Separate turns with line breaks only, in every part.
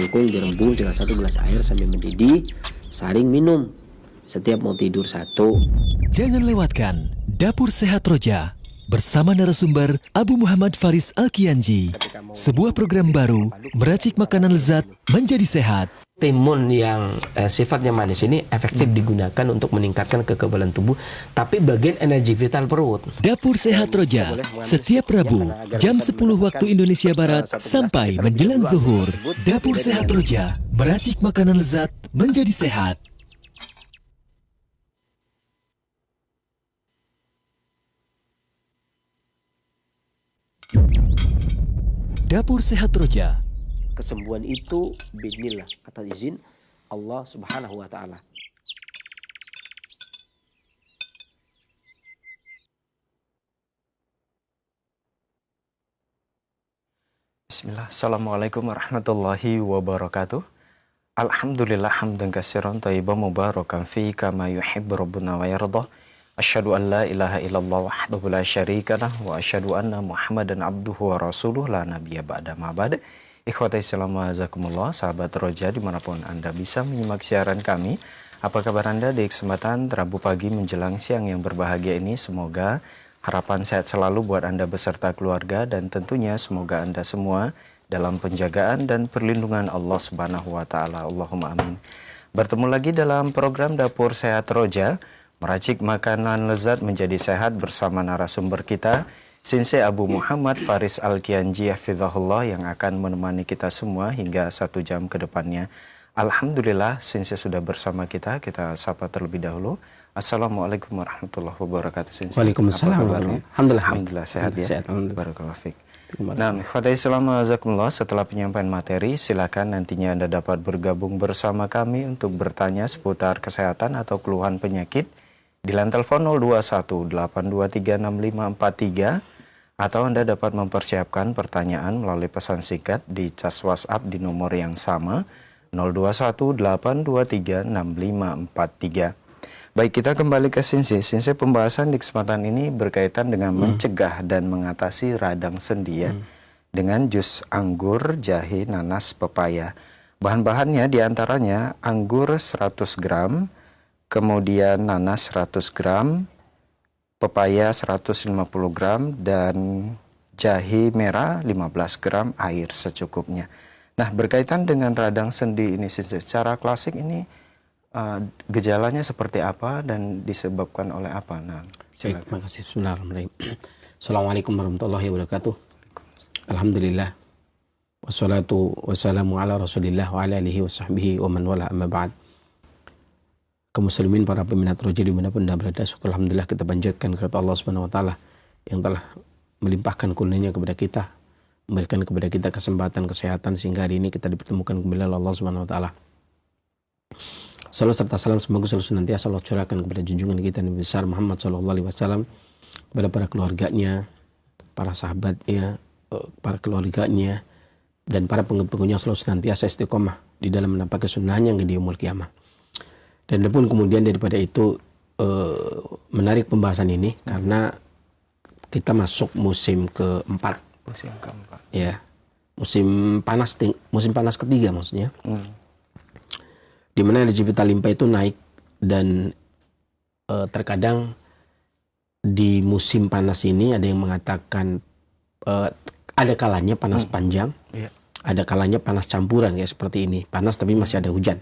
kangkung direbus dengan 1 gelas air sampai mendidih, saring minum setiap mau tidur 1.
Jangan lewatkan Dapur Sehat Roja bersama narasumber Abu Muhammad Faris Al-Kianji. Sebuah program baru meracik makanan lezat menjadi sehat.
Timun yang sifatnya manis ini efektif digunakan untuk meningkatkan kekebalan tubuh, tapi bagian energi vital perut.
Dapur Sehat Roja setiap Rabu jam 10 waktu Indonesia Barat sampai menjelang zuhur. Dapur Sehat Roja meracik makanan lezat menjadi sehat. Dapur Sehat Roja.
Kesembuhan itu bismillah, atas izin Allah Subhanahu wa taala.
Bismillah. Assalamualaikum warahmatullahi wabarakatuh. Alhamdulillah hamdan katsiran thayyiban mubarakan fi kama yuhibbu rabbuna wa yardah. Asyhadu an la ilaha illallah wahdahu la syarika lah wa asyhadu anna Muhammadan abduhu wa rasuluh la nabiyya ba'da ma ba'da. Ikhwata Islam wajazakumullah, sahabat Roja dimanapun Anda bisa menyimak siaran kami. Apa kabar Anda di kesempatan Rabu pagi menjelang siang yang berbahagia ini? Semoga harapan sehat selalu buat Anda beserta keluarga, dan tentunya semoga Anda semua dalam penjagaan dan perlindungan Allah Subhanahu wa taala. Allahumma amin. Bertemu lagi dalam program Dapur Sehat Roja, meracik makanan lezat menjadi sehat bersama narasumber kita, Sensei Abu Muhammad Faris Al-Kianji hafizahullah, yang akan menemani kita semua hingga 1 jam ke depannya. Alhamdulillah Sensei sudah bersama kita. Kita sapa terlebih dahulu. Assalamualaikum warahmatullahi wabarakatuh Sensei.
Waalaikumsalam.
Alhamdulillah sehat ya.
Sehat, alhamdulillah.
Barakallahu fiik. Nah, ikhwatai Islam wajazakumullah, setelah penyampaian materi, silakan nantinya Anda dapat bergabung bersama kami untuk bertanya seputar kesehatan atau keluhan penyakit di line telepon 0218236543, atau Anda dapat mempersiapkan pertanyaan melalui pesan singkat di cas WhatsApp di nomor yang sama 0218236543. Baik, kita kembali ke Sensei. Sensei, pembahasan di kesempatan ini berkaitan dengan mencegah dan mengatasi radang sendi ya, dengan jus anggur, jahe, nanas, pepaya. Bahan-bahannya diantaranya anggur 100 gram, kemudian nanas 100 gram, pepaya 150 gram, dan jahe merah 15 gram, air secukupnya. Nah, berkaitan dengan radang sendi ini secara klasik ini gejalanya seperti apa dan disebabkan oleh apa? Nah,
baik, terima kasih. Bismillahirrahmanirrahim. Assalamualaikum warahmatullahi wabarakatuh. Alhamdulillah. Wassalatu wassalamu ala rasulillah wa ala alihi wa sahbihi wa man wala amma ba'd. Kaum muslimin, para peminat Roja dimanapun Anda berada, syukur alhamdulillah kita panjatkan kepada Allah Subhanahu wa taala yang telah melimpahkan karunia kepada kita, memberikan kepada kita kesempatan kesehatan sehingga hari ini kita dipertemukan kembali oleh Allah Subhanahu wa taala. Salam serta salam semoga selalu senantiasa Allah curahkan kepada junjungan kita Nabi besar Muhammad sallallahu alaihi wasallam, kepada para keluarganya, para sahabatnya, para keluarganya, dan para pengikutnya selalu senantiasa istiqomah di dalam menampaki sunnahnya yang di yaumul qiyamah. Dan pun kemudian daripada itu menarik pembahasan ini karena kita masuk musim keempat.
musim keempat.
Ya, musim panas ketiga maksudnya. Di mana energi vital limpa itu naik, dan terkadang di musim panas ini ada yang mengatakan ada kalanya panas panjang, ada kalanya panas campuran kayak seperti ini, panas tapi masih ada hujan.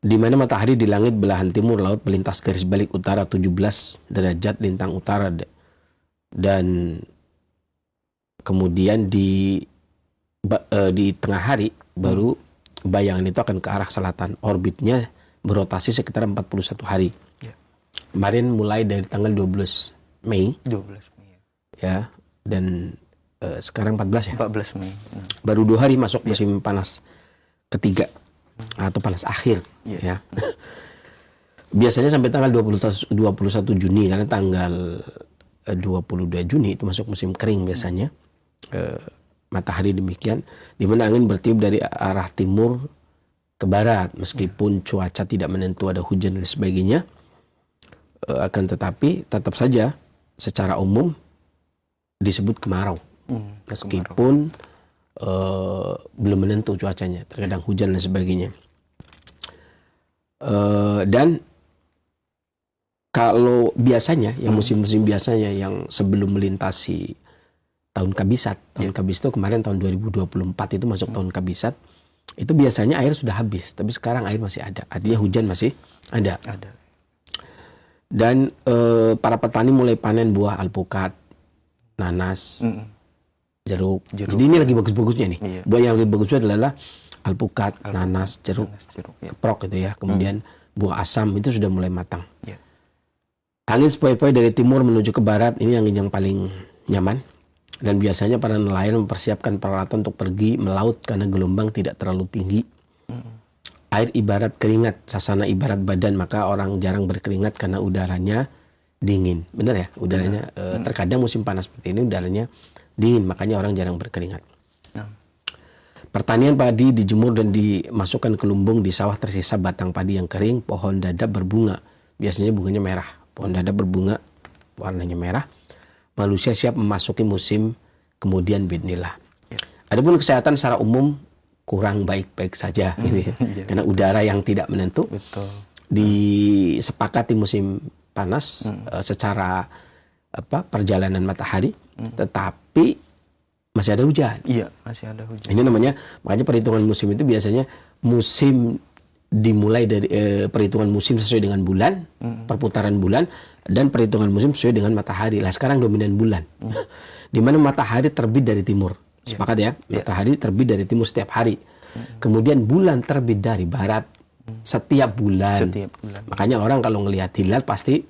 Di mana matahari di langit belahan timur laut melintas garis balik utara 17 derajat lintang utara, dan kemudian di tengah hari baru bayangan itu akan ke arah selatan. Orbitnya berotasi sekitar 41 hari. Kemarin mulai dari tanggal 12 Mei.
12 Mei.
Ya, dan sekarang 14 ya.
14 Mei.
Baru 2 hari masuk musim panas ketiga atau panas akhir ya. Biasanya sampai tanggal 21 Juni karena tanggal 22 Juni itu masuk musim kering biasanya. Matahari demikian, di mana angin bertiup dari arah timur ke barat, meskipun cuaca tidak menentu, ada hujan dan sebagainya, akan tetapi tetap saja secara umum disebut kemarau, meskipun belum menentu cuacanya, terkadang hujan dan sebagainya. Dan kalau biasanya yang musim-musim biasanya yang sebelum melintasi tahun kabisat, tahun kabis itu kemarin tahun 2024 itu masuk tahun kabisat, itu biasanya air sudah habis, tapi sekarang air masih ada, artinya hujan masih ada. Dan para petani mulai panen buah alpukat, nanas, jeruk. Jadi ini lagi bagus-bagusnya nih. Buah yang lagi bagusnya adalah alpukat, nanas, jeruk, keprok gitu ya. Kemudian buah asam itu sudah mulai matang. Angin sepoi-poi dari timur menuju ke barat, ini angin yang paling nyaman. Dan biasanya para nelayan mempersiapkan peralatan untuk pergi melaut karena gelombang tidak terlalu tinggi. Air ibarat keringat, sasana ibarat badan, maka orang jarang berkeringat karena udaranya dingin. Benar ya? Udaranya terkadang musim panas seperti ini udaranya dingin, makanya orang jarang berkeringat. Pertanian padi dijemur dan dimasukkan ke lumbung. Di sawah tersisa batang padi yang kering, pohon dadap berbunga. Biasanya bunganya merah. Pohon dadap berbunga, warnanya merah. Manusia siap memasuki musim kemudian bismillah. Adapun kesehatan secara umum kurang baik-baik saja, gitu. Karena udara yang tidak menentu. Disepakati musim panas secara perjalanan matahari, tetapi masih ada hujan. Iya, masih ada hujan. Ini namanya, makanya perhitungan musim itu biasanya musim dimulai dari perhitungan musim sesuai dengan bulan, perputaran bulan, dan perhitungan musim sesuai dengan matahari. Lah sekarang dominan bulan, di mana matahari terbit dari timur. Sepakat ya? Matahari terbit dari timur setiap hari. Kemudian bulan terbit dari barat setiap bulan. Makanya orang kalau ngelihat hilal pasti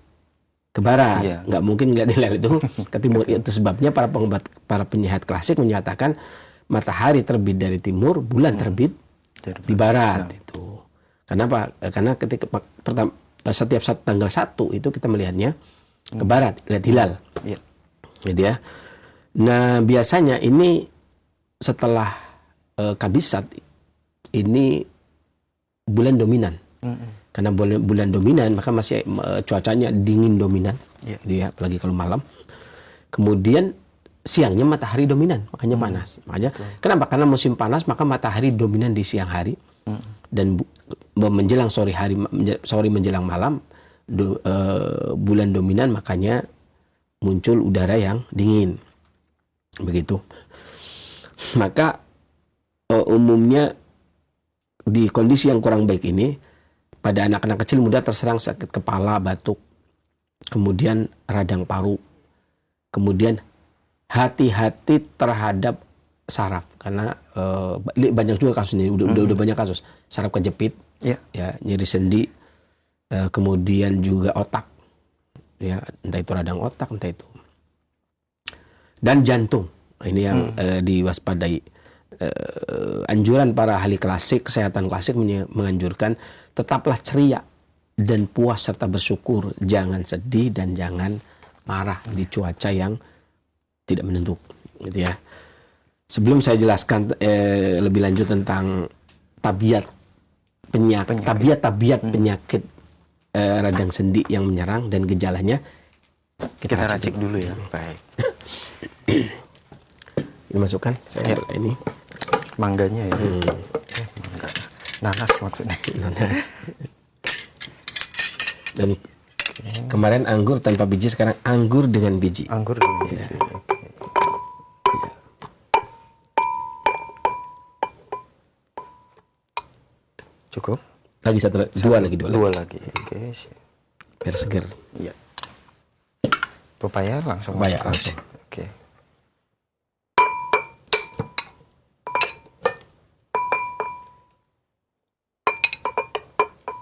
ke barat, nggak mungkin ngelihat hilal itu ke timur. Itu sebabnya para penyihat klasik menyatakan matahari terbit dari timur, bulan terbit di barat. Itu kenapa? Karena ketika setiap tanggal 1 itu kita melihatnya ke barat, lihat hilal, gitu ya. Nah biasanya ini setelah kabisat ini bulan dominan. Karena bulan dominan, maka masih cuacanya dingin dominan, gitu ya, apalagi kalau malam. Kemudian siangnya matahari dominan, makanya panas. Makanya kenapa? Karena musim panas, maka matahari dominan di siang hari, dan menjelang sore menjelang malam bulan dominan, makanya muncul udara yang dingin. Begitu. Maka umumnya di kondisi yang kurang baik ini, pada anak-anak kecil mudah terserang sakit kepala, batuk, kemudian radang paru, kemudian hati-hati terhadap saraf, karena banyak juga kasus ini, udah banyak kasus saraf kejepit, ya, nyeri sendi, kemudian juga otak, ya, entah itu radang otak, entah itu, dan jantung. Ini yang diwaspadai. Anjuran para ahli klasik, kesehatan klasik menganjurkan tetaplah ceria dan puas serta bersyukur, jangan sedih dan jangan marah di cuaca yang tidak menentu, gitu ya. Sebelum saya jelaskan lebih lanjut tentang tabiat penyakit radang sendi yang menyerang dan gejalanya, kita racik dulu ya. Baik. Ini masukkan saya ini
mangganya ya. Mangga. Nanas maksudnya.
Nanas. Dan kemarin anggur tanpa biji, sekarang anggur dengan biji. Anggur dengan biji. Ya. Cukup? Lagi dua lagi. Dua lagi. Oke. Biar seger. Iya.
Pepaya langsung. Oke.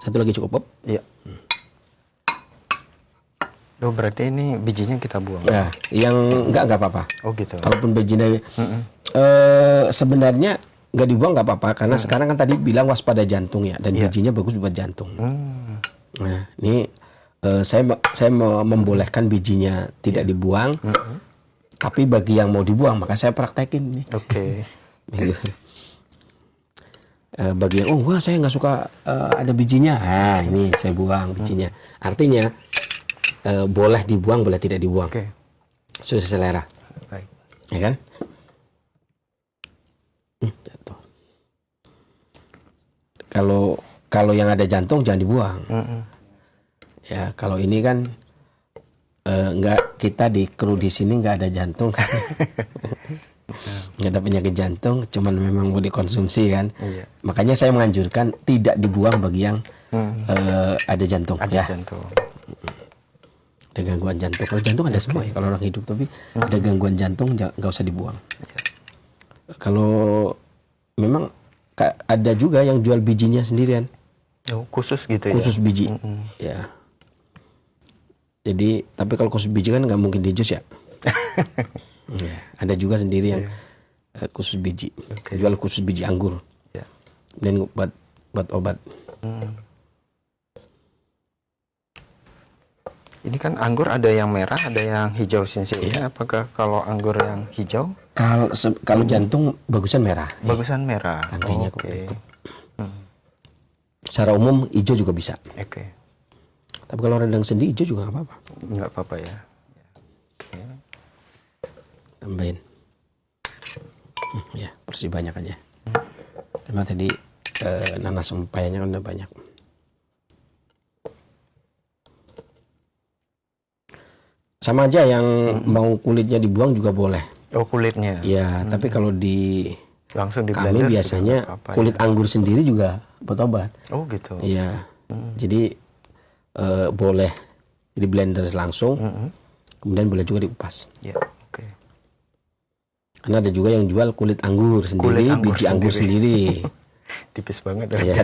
Satu lagi cukup, Bob?
Iya. Oh, berarti ini bijinya kita buang?
Ya, yang enggak apa-apa.
Oh gitu.
Kalaupun bijinya sebenarnya nggak dibuang nggak apa-apa, karena sekarang kan tadi bilang waspada jantung ya, dan bijinya bagus buat jantung. Nah, ini saya mau membolehkan bijinya tidak dibuang, tapi bagi yang mau dibuang maka saya praktekin nih. Oke. Bagi yang wah saya nggak suka ada bijinya, ini saya buang bijinya. Artinya boleh dibuang, boleh tidak dibuang. Sesuai selera. Baik. Ya kan? Jatuh. Kalau yang ada jantung jangan dibuang. Ya kalau ini kan nggak, kita di kru di sini nggak ada jantung, nggak ada penyakit jantung, cuman memang mau dikonsumsi kan.
Iya.
Makanya saya menganjurkan tidak dibuang bagi yang ada jantung.
Ada
ya.
jantung.
Ada gangguan jantung. Kalau jantung ada semua ya, kalau orang hidup, tapi ada gangguan jantung nggak usah dibuang. Kalau memang ada juga yang jual bijinya sendirian.
Oh, khusus gitu ya?
Khusus biji. Ya. Jadi, tapi kalau khusus biji kan nggak mungkin di jus ya. Ya, ada juga sendiri yang khusus biji. Jual khusus biji anggur.
Ya.
Dan buat obat.
Ini kan anggur ada yang merah, ada yang hijau sensei. Apakah kalau anggur yang hijau?
Kalau jantung bagusan merah.
Bagusan merah.
Tangkainya
Oke.
itu. Secara umum hijau juga bisa.
Oke.
Tapi kalau radang sendi hijau juga nggak apa-apa.
Nggak apa-apa ya. Oke.
Tambahin. Ya, bersih banyak aja. Karena tadi nanas pepayanya kan udah banyak. Sama aja yang mau kulitnya dibuang juga boleh.
Oh, kulitnya.
Ya, tapi kalau
Langsung di
kami
blender
biasanya
juga nggak apa-apa
kulit
ya.
anggur sendiri juga buat obat.
Oh gitu.
Iya. Jadi boleh di blender langsung. Kemudian boleh juga dikupas.
Ya, oke.
Karena ada juga yang jual kulit anggur sendiri,
Kulit anggur
biji anggur sendiri.
Tipis banget.
Iya,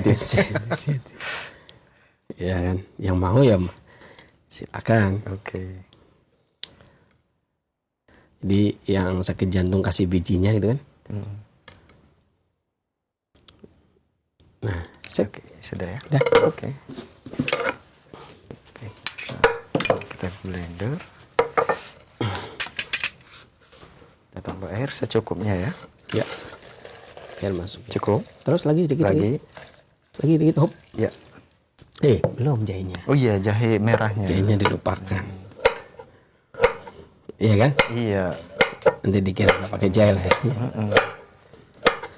ya kan. Yang mau ya silakan.
Oke.
Jadi yang sakit jantung kasih bijinya gitu kan. Nah,
Oke, sudah ya.
Udah.
Oke. Oke. Kita blender. Kita tambah air secukupnya ya.
Ya. Air masuk.
Cukup.
Terus lagi sedikit
Lagi.
Lagi dikit, hop.
Ya.
Belum jahenya.
Oh iya, jahe merahnya.
Jahenya dilupakan. Iya kan?
Iya.
Nanti dikira nggak pakai jahe lah ya.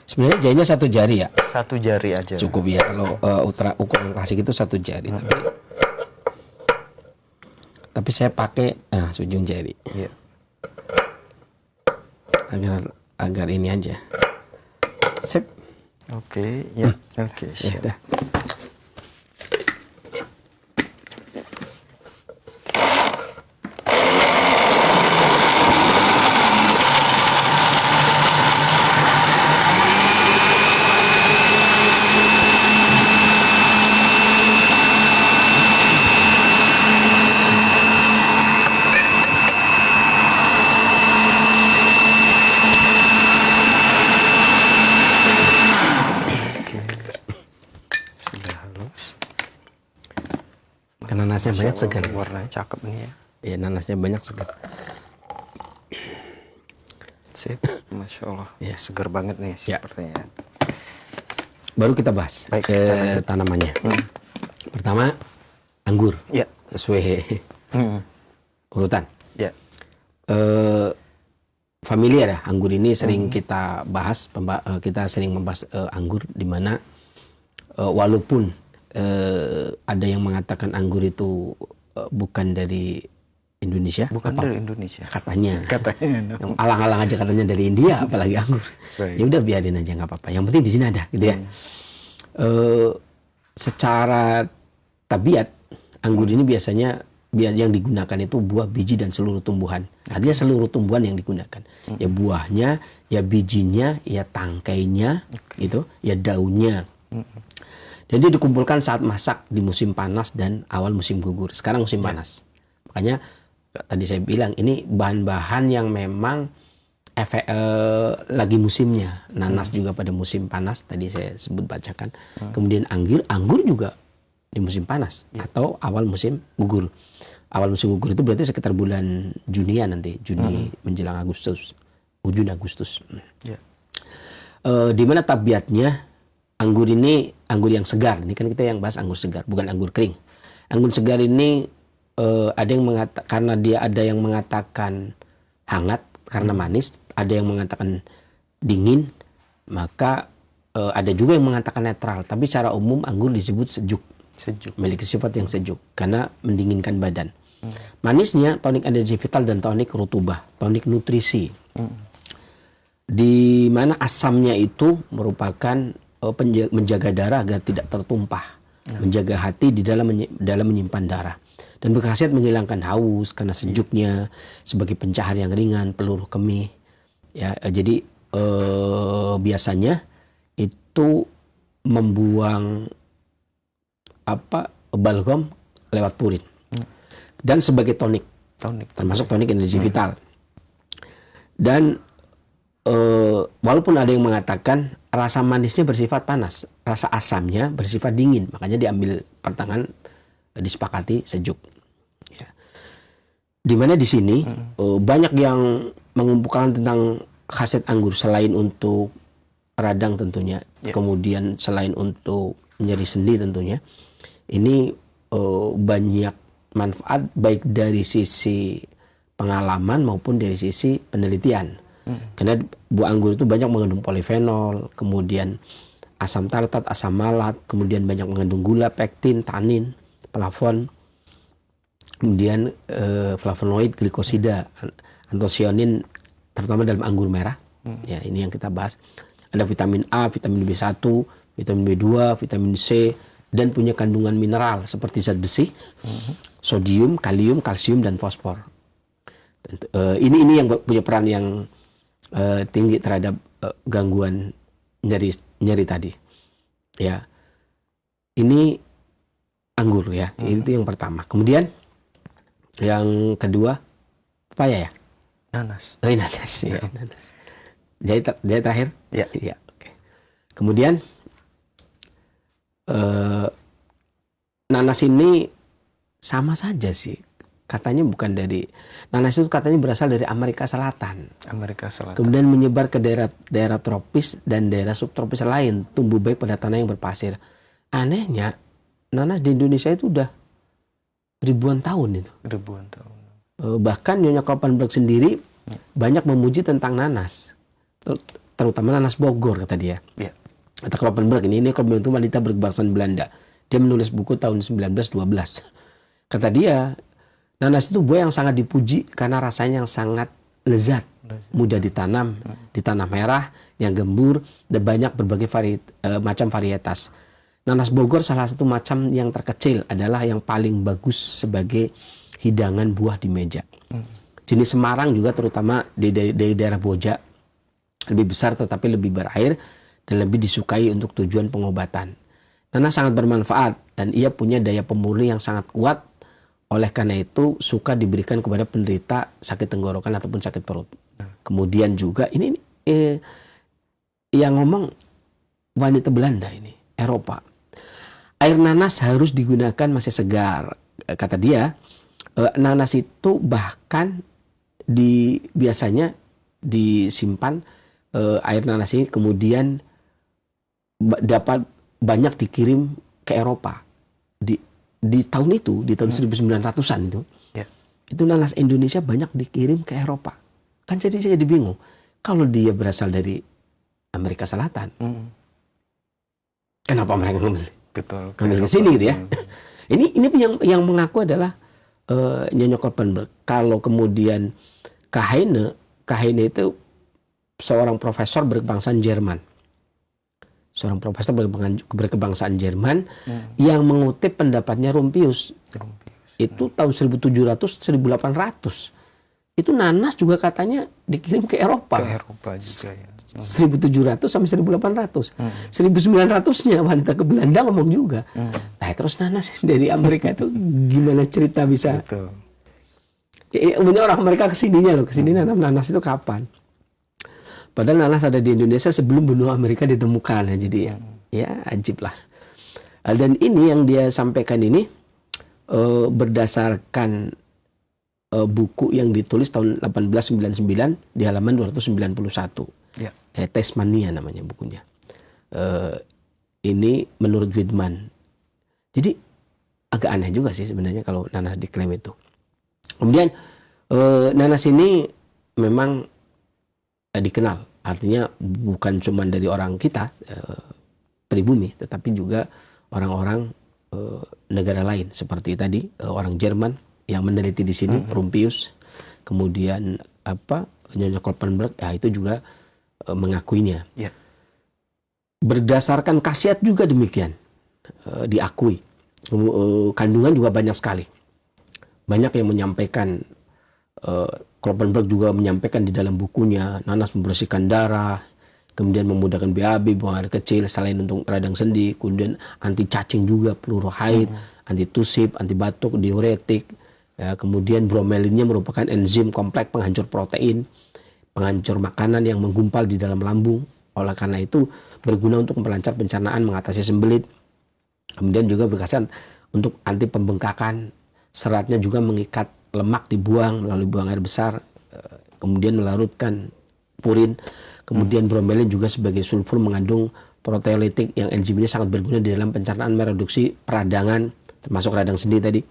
Sebenarnya jahenya 1 jari ya.
1 jari aja.
Cukup ya. Kalau ukuran klasik itu 1 jari. Tapi saya pakai sujung jari.
Iya.
Agar ini aja. Sip.
Oke, ya. Oke,
Ya
siap.
udah.
Sudah halus.
Karena nanasnya banyak segar.
Warnanya cakep nih ya.
Ya, nanasnya banyak segar.
Sip. Masya Allah.
Ya.
Segar banget nih
Ya.
sepertinya.
Baru kita bahas
Baik,
ke
kita lanjut.
tanamannya. Pertama, anggur.
Ya.
Sesuai urutan.
Ya.
Familiar ya, anggur ini sering kita bahas. Kita sering membahas anggur, di mana walaupun ada yang mengatakan anggur itu bukan dari Indonesia.
Bukan dari Indonesia.
Katanya.
Katanya.
Yang alang-alang aja katanya dari India, apalagi anggur.
Baik.
Ya udah biarin aja, nggak apa-apa. Yang penting di sini ada, gitu ya. Secara tabiat, anggur ini biasanya yang digunakan itu buah, biji, dan seluruh tumbuhan. Artinya seluruh tumbuhan yang digunakan. Ya buahnya, ya bijinya, ya tangkainya, gitu, ya daunnya. Dan dia dikumpulkan saat masak di musim panas dan awal musim gugur. Sekarang musim panas. Makanya tadi saya bilang ini bahan-bahan yang memang lagi musimnya. Nanas juga pada musim panas, tadi saya sebut bacakan. Kemudian anggur juga di musim panas atau awal musim gugur. Awal musim gugur itu berarti sekitar bulan Junian nanti, Juni menjelang Agustus, ujung Agustus.
Ya.
Di mana tabiatnya anggur ini anggur yang segar. Ini kan kita yang bahas anggur segar, bukan anggur kering. Anggur segar ini ada yang mengatakan, karena dia ada yang mengatakan hangat karena manis, ada yang mengatakan dingin. Maka ada juga yang mengatakan netral, tapi secara umum anggur disebut sejuk.
Sejuk.
Memiliki sifat yang sejuk karena mendinginkan badan. Manisnya tonik energi vital dan tonik rutubah, tonik nutrisi. Di mana asamnya itu merupakan menjaga darah agar tidak tertumpah, menjaga hati di dalam menyimpan darah, dan berkhasiat menghilangkan haus karena sejuknya, sebagai pencahar yang ringan, peluru kemih. Ya, jadi biasanya itu membuang balgam lewat purin, dan sebagai tonik, termasuk tonik energi vital. Dan walaupun ada yang mengatakan rasa manisnya bersifat panas, rasa asamnya bersifat dingin, makanya diambil pertengahan, disepakati sejuk. Ya. Dimana di sini banyak yang mengumpulkan tentang khasiat anggur selain untuk radang tentunya, kemudian selain untuk nyeri sendi tentunya. Ini banyak manfaat baik dari sisi pengalaman maupun dari sisi penelitian. Karena buah anggur itu banyak mengandung polifenol, kemudian asam tartat, asam malat, kemudian banyak mengandung gula, pektin, tanin, flavon, kemudian flavonoid, glikosida, antosianin, terutama dalam anggur merah. Ya, ini yang kita bahas. Ada vitamin A, vitamin B1, vitamin B2, vitamin C, dan punya kandungan mineral seperti zat besi, sodium, kalium, kalsium, dan fosfor. Ini yang punya peran yang tinggi terhadap gangguan nyeri tadi. Ya, ini anggur ya. Itu yang pertama. Kemudian yang kedua pepaya ya.
Nanas.
Nanas ya. Nanas. Jadi terakhir.
Ya.
Ya. Oke. Kemudian nanas ini sama saja sih. Katanya bukan dari nanas itu, katanya berasal dari Amerika Selatan.
Amerika Selatan.
Kemudian menyebar ke daerah tropis dan daerah subtropis lain, tumbuh baik pada tanah yang berpasir. Anehnya, nanas di Indonesia itu udah ribuan tahun itu.
Ribuan tahun.
Bahkan Nyonya Kloppenburg sendiri banyak memuji tentang nanas, terutama nanas Bogor kata dia.
Ya.
Kata Kloppenburg ini Kloppenburg itu wanita berkebangsaan Belanda. Dia menulis buku tahun 1912. Kata dia, nanas itu buah yang sangat dipuji karena rasanya yang sangat lezat, mudah ditanam di tanah merah yang gembur, dan banyak berbagai macam varietas. Nanas Bogor salah satu macam yang terkecil, adalah yang paling bagus sebagai hidangan buah di meja. Jenis Semarang juga terutama di daerah Boja lebih besar tetapi lebih berair dan lebih disukai untuk tujuan pengobatan. Nanas sangat bermanfaat dan ia punya daya pemurni yang sangat kuat. Oleh karena itu suka diberikan kepada penderita sakit tenggorokan ataupun sakit perut. Kemudian juga ini yang ngomong wanita Belanda ini, Eropa. Air nanas harus digunakan masih segar. Kata dia, nanas itu bahkan biasanya disimpan air nanas ini kemudian dapat banyak dikirim ke Eropa. Di tahun itu, di tahun 1900-an itu, itu nanas Indonesia banyak dikirim ke Eropa. Kan jadi saya bingung, kalau dia berasal dari Amerika Selatan, kenapa mereka ngambil?
Betul.
Ngambil ke sini gitu ya. Ini yang mengaku adalah Nyonya Kloppenburg. Kalau kemudian Kahene itu seorang profesor berkebangsaan Jerman. Seorang profesor berkebangsaan Jerman yang mengutip pendapatnya Rumpius. Itu tahun 1700-1800. Itu nanas juga katanya dikirim ke Eropa.
Ke Eropa juga ya.
1700 sampai 1800. 1900-nya wanita ke Belanda ngomong juga. Nah, terus nanas dari Amerika itu gimana cerita bisa?
Betul.
Umumnya orang Amerika kesininya loh, kesini nanam nanas itu kapan? Padahal nanas ada di Indonesia sebelum benua Amerika ditemukan ya, jadi ya ajib lah. Dan ini yang dia sampaikan ini berdasarkan buku yang ditulis tahun 1899 di halaman 291.
Ya.
Tasmania namanya bukunya. Ini menurut Widman. Jadi agak aneh juga sih sebenarnya kalau nanas diklaim itu. Kemudian nanas ini memang dikenal Artinya bukan cuma dari orang kita pribumi, tetapi juga orang-orang negara lain seperti tadi orang Jerman yang meneliti di sini, Rumpius, kemudian Nyonya Kloppenberg, ya itu juga mengakuinya.
Ya.
Berdasarkan khasiat juga demikian diakui. Kandungan juga banyak sekali. Banyak yang menyampaikan, Kloppenberg juga menyampaikan di dalam bukunya, nanas membersihkan darah, kemudian memudahkan BAB, buang air kecil, selain untuk radang sendi, kemudian anti cacing juga, peluru haid, anti tusip, anti batuk, diuretik. Ya, kemudian bromelinnya merupakan enzim kompleks penghancur protein, penghancur makanan yang menggumpal di dalam lambung. Oleh karena itu berguna untuk melancar pencernaan, mengatasi sembelit. Kemudian juga berkhasiat untuk anti pembengkakan. Seratnya juga mengikat lemak dibuang melalui buang air besar, kemudian melarutkan purin. Kemudian bromelin juga sebagai sulfur mengandung proteolitik yang enzim ini sangat berguna di dalam pencernaan, mereduksi peradangan termasuk radang sendi tadi.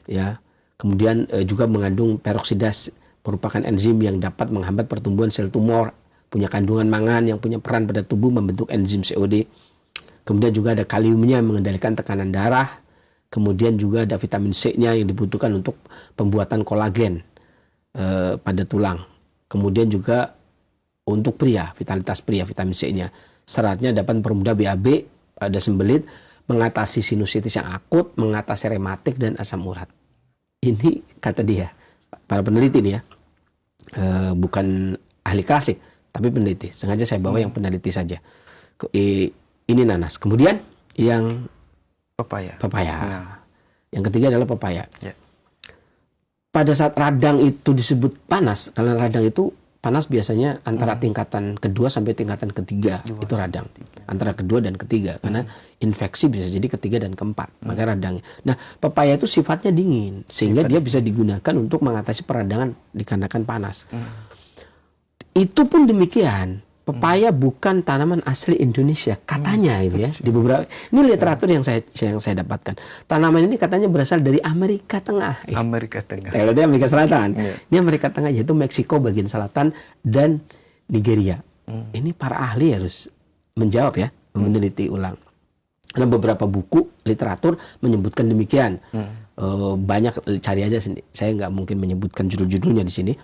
Ya. Kemudian juga mengandung peroksidas, merupakan enzim yang dapat menghambat pertumbuhan sel tumor, punya kandungan mangan yang punya peran pada tubuh membentuk enzim COD. Kemudian juga ada kaliumnya yang mengendalikan tekanan darah. Kemudian juga ada vitamin C-nya yang dibutuhkan untuk pembuatan kolagen pada tulang. Kemudian juga untuk pria, vitalitas pria, vitamin C-nya. Seratnya dapat mempermudah BAB pada sembelit, mengatasi sinusitis yang akut, mengatasi rematik dan asam urat. Ini kata dia, para peneliti nih ya, bukan ahli klasik, tapi peneliti. Sengaja saya bawa yang peneliti saja. Ini nanas. Kemudian yang
Pepaya.
Nah. Yang ketiga adalah pepaya.
Ya.
Pada saat radang itu disebut panas, karena radang itu panas biasanya antara tingkatan kedua sampai tingkatan ketiga, itu radang. Antara kedua dan ketiga, karena infeksi bisa jadi ketiga dan keempat, maka radang. Nah, pepaya itu sifatnya dingin, sehingga dia bisa digunakan untuk mengatasi peradangan dikarenakan panas. Itu pun demikian. Pepaya bukan tanaman asli Indonesia, katanya itu ya. Di beberapa ini literatur yang saya dapatkan. Tanaman ini katanya berasal dari Amerika Tengah.
Amerika Tengah.
Kalau dia Amerika Selatan. Ini Amerika Tengah, yaitu Meksiko bagian selatan dan Nigeria. Ini para ahli harus menjawab ya, meneliti ulang. Karena beberapa buku literatur menyebutkan demikian. Banyak, cari aja sini. Saya nggak mungkin menyebutkan judul-judulnya di sini.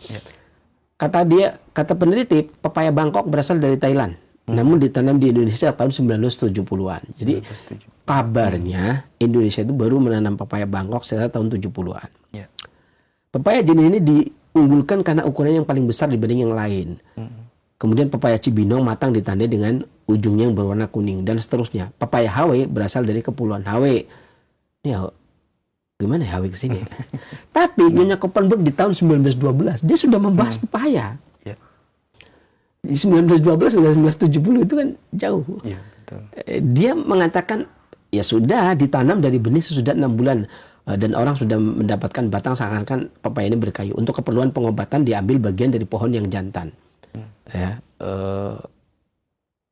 Kata peneliti, pepaya Bangkok berasal dari Thailand. Namun ditanam di Indonesia tahun 1970-an. Jadi kabarnya Indonesia itu baru menanam pepaya Bangkok sekitar tahun 70-an.
Ya.
Pepaya jenis ini diunggulkan karena ukurannya yang paling besar dibanding yang lain. Kemudian pepaya Cibinong matang ditandai dengan ujungnya yang berwarna kuning dan seterusnya. Pepaya Hawaii berasal dari Kepulauan Hawaii. Ini gimana Hawaii ke sini? Tapi Nyonya Kloppenberg di tahun 1912 dia sudah membahas pepaya.
Ya.
Di 1912 dan 1970 itu kan jauh.
Ya, betul.
Dia mengatakan ya sudah ditanam dari benih sesudah 6 bulan dan orang sudah mendapatkan batang seakan-akan pepaya ini berkayu. Untuk keperluan pengobatan diambil bagian dari pohon yang jantan. Ya,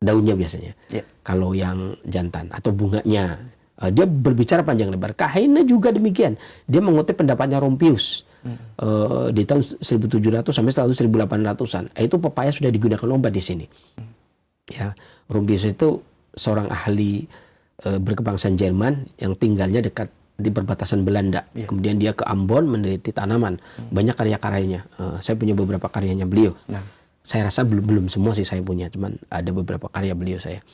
daunnya biasanya. Ya. Kalau yang jantan atau bunganya. Dia berbicara panjang lebar. Kahina juga demikian. Dia mengutip pendapatnya Rumpius di tahun 1700 sampai tahun 1800-an. Itu pepaya sudah digunakan obat di sini. Ya, Rumpius itu seorang ahli berkebangsaan Jerman yang tinggalnya dekat di perbatasan Belanda. Ya. Kemudian dia ke Ambon meneliti tanaman. Banyak karya-karyanya. Saya punya beberapa karyanya beliau. Nah. Saya rasa belum semua sih saya punya, cuman ada beberapa karya beliau saya.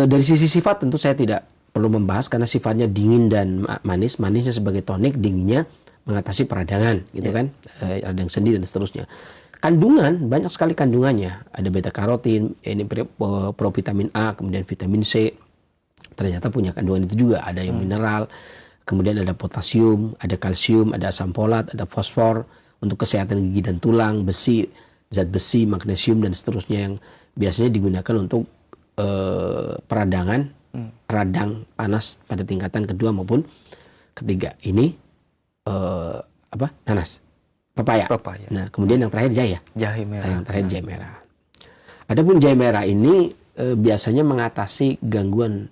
Dari sisi sifat tentu saya tidak perlu membahas karena sifatnya dingin dan manis. Manisnya sebagai tonik, dinginnya mengatasi peradangan, gitu kan, radang sendi dan seterusnya. Kandungan banyak sekali kandungannya. Ada beta karotin, ini provitamin A, kemudian vitamin C. Ternyata punya kandungan itu juga. Ada yang mineral, kemudian ada potasium, ada kalsium, ada asam folat, ada fosfor untuk kesehatan gigi dan tulang, besi, zat besi, magnesium dan seterusnya yang biasanya digunakan untuk peradangan, radang panas pada tingkatan kedua maupun ketiga. Ini nanas, pepaya. Nah, kemudian yang terakhir jahe merah. Yang terakhir jahe merah. Adapun jahe merah ini biasanya mengatasi gangguan,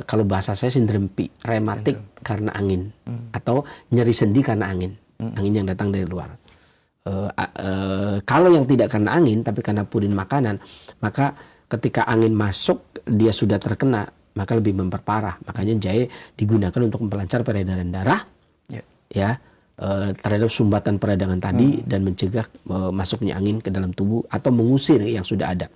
kalau bahasa saya sindrempi, rematik karena angin atau nyeri sendi karena angin yang datang dari luar. Kalau yang tidak karena angin tapi karena purin makanan, maka ketika angin masuk dia sudah terkena, maka lebih memperparah. Makanya jahe digunakan untuk memperlancar peredaran darah, ya, terhadap sumbatan peradangan tadi dan mencegah masuknya angin ke dalam tubuh atau mengusir yang sudah ada.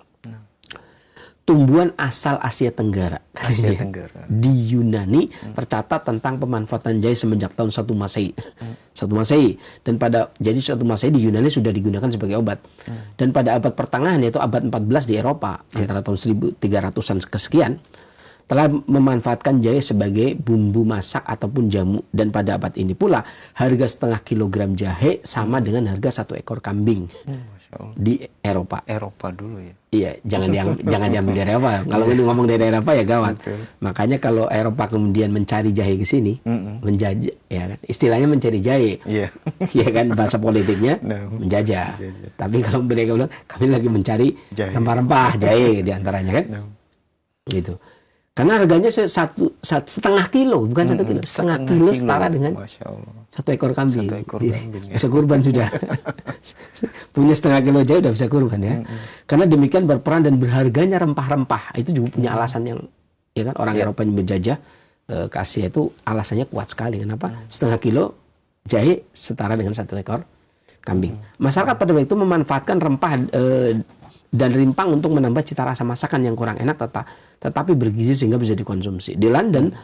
Tumbuhan asal Asia Tenggara.
Asia Tenggara.
Di Yunani tercatat tentang pemanfaatan jahe semenjak tahun 1 Masehi. 1 Masehi. Dan jadi 1 Masehi di Yunani sudah digunakan sebagai obat. Dan pada abad pertengahan, yaitu abad 14 di Eropa, antara tahun 1300-an kesekian, telah memanfaatkan jahe sebagai bumbu masak ataupun jamu. Dan pada abad ini pula, harga setengah kilogram jahe sama dengan harga 1 ekor kambing di Eropa.
Eropa dulu ya.
Iya, jangan diambil dari Eropa. Kalau ini ngomong dari Eropa ya gawat. Makanya kalau Eropa kemudian mencari jahe ke sini, menjajah, ya kan? Istilahnya mencari jahe. Iya. Ya kan, bahasa politiknya menjajah. Tapi kalau mereka bilang kami lagi mencari rempah-rempah jahe di antaranya kan. Gitu. Karena harganya setengah kilo, bukan 1 kilo, setengah kilo setara dengan 1 ekor kambing.
1 ekor kambing, ya.
Bisa kurban sudah. Punya setengah kilo jahe udah bisa kurban ya. Karena demikian berperan dan berharganya rempah-rempah. Itu juga punya alasan yang, ya kan, orang Eropa yang menjajah ke Asia itu alasannya kuat sekali. Kenapa? Setengah kilo jahe setara dengan 1 ekor kambing. Masyarakat pada waktu itu memanfaatkan rempah dan rimpang untuk menambah cita rasa masakan yang kurang enak tetapi bergizi sehingga bisa dikonsumsi. Di London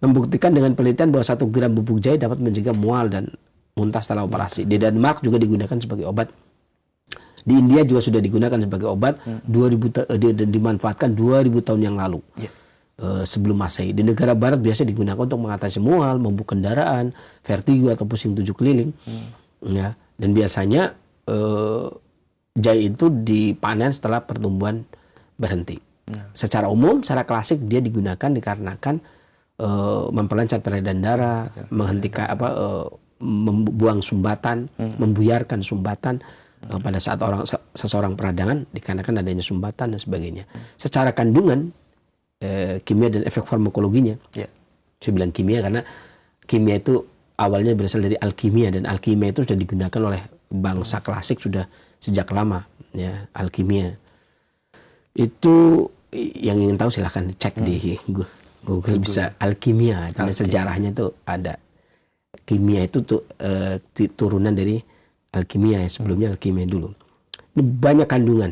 membuktikan dengan penelitian bahwa 1 gram bubuk jahe dapat mencegah mual dan muntah setelah operasi. Di Denmark juga digunakan sebagai obat. Di India juga sudah digunakan sebagai obat dan dimanfaatkan 2000 tahun yang lalu. Sebelum Masehi. Di negara barat biasa digunakan untuk mengatasi mual, mabuk kendaraan, vertigo atau pusing 7 keliling. Ya, dan biasanya jahe itu dipanen setelah pertumbuhan berhenti. Secara umum, secara klasik dia digunakan dikarenakan memperlancar peredaran darah, menghentikan membuang sumbatan, membuyarkan sumbatan pada saat seseorang peradangan dikarenakan adanya sumbatan dan sebagainya. Secara kandungan, kimia dan efek farmakologinya, saya bilang kimia karena kimia itu awalnya berasal dari alkimia dan alkimia itu sudah digunakan oleh bangsa klasik sudah sejak lama, ya, alkimia. Itu yang ingin tahu silahkan cek di Google bisa alkimia, karena sejarahnya tuh ada. Kimia itu tuh turunan dari alkimia ya, sebelumnya alkimia dulu. Ini banyak kandungan.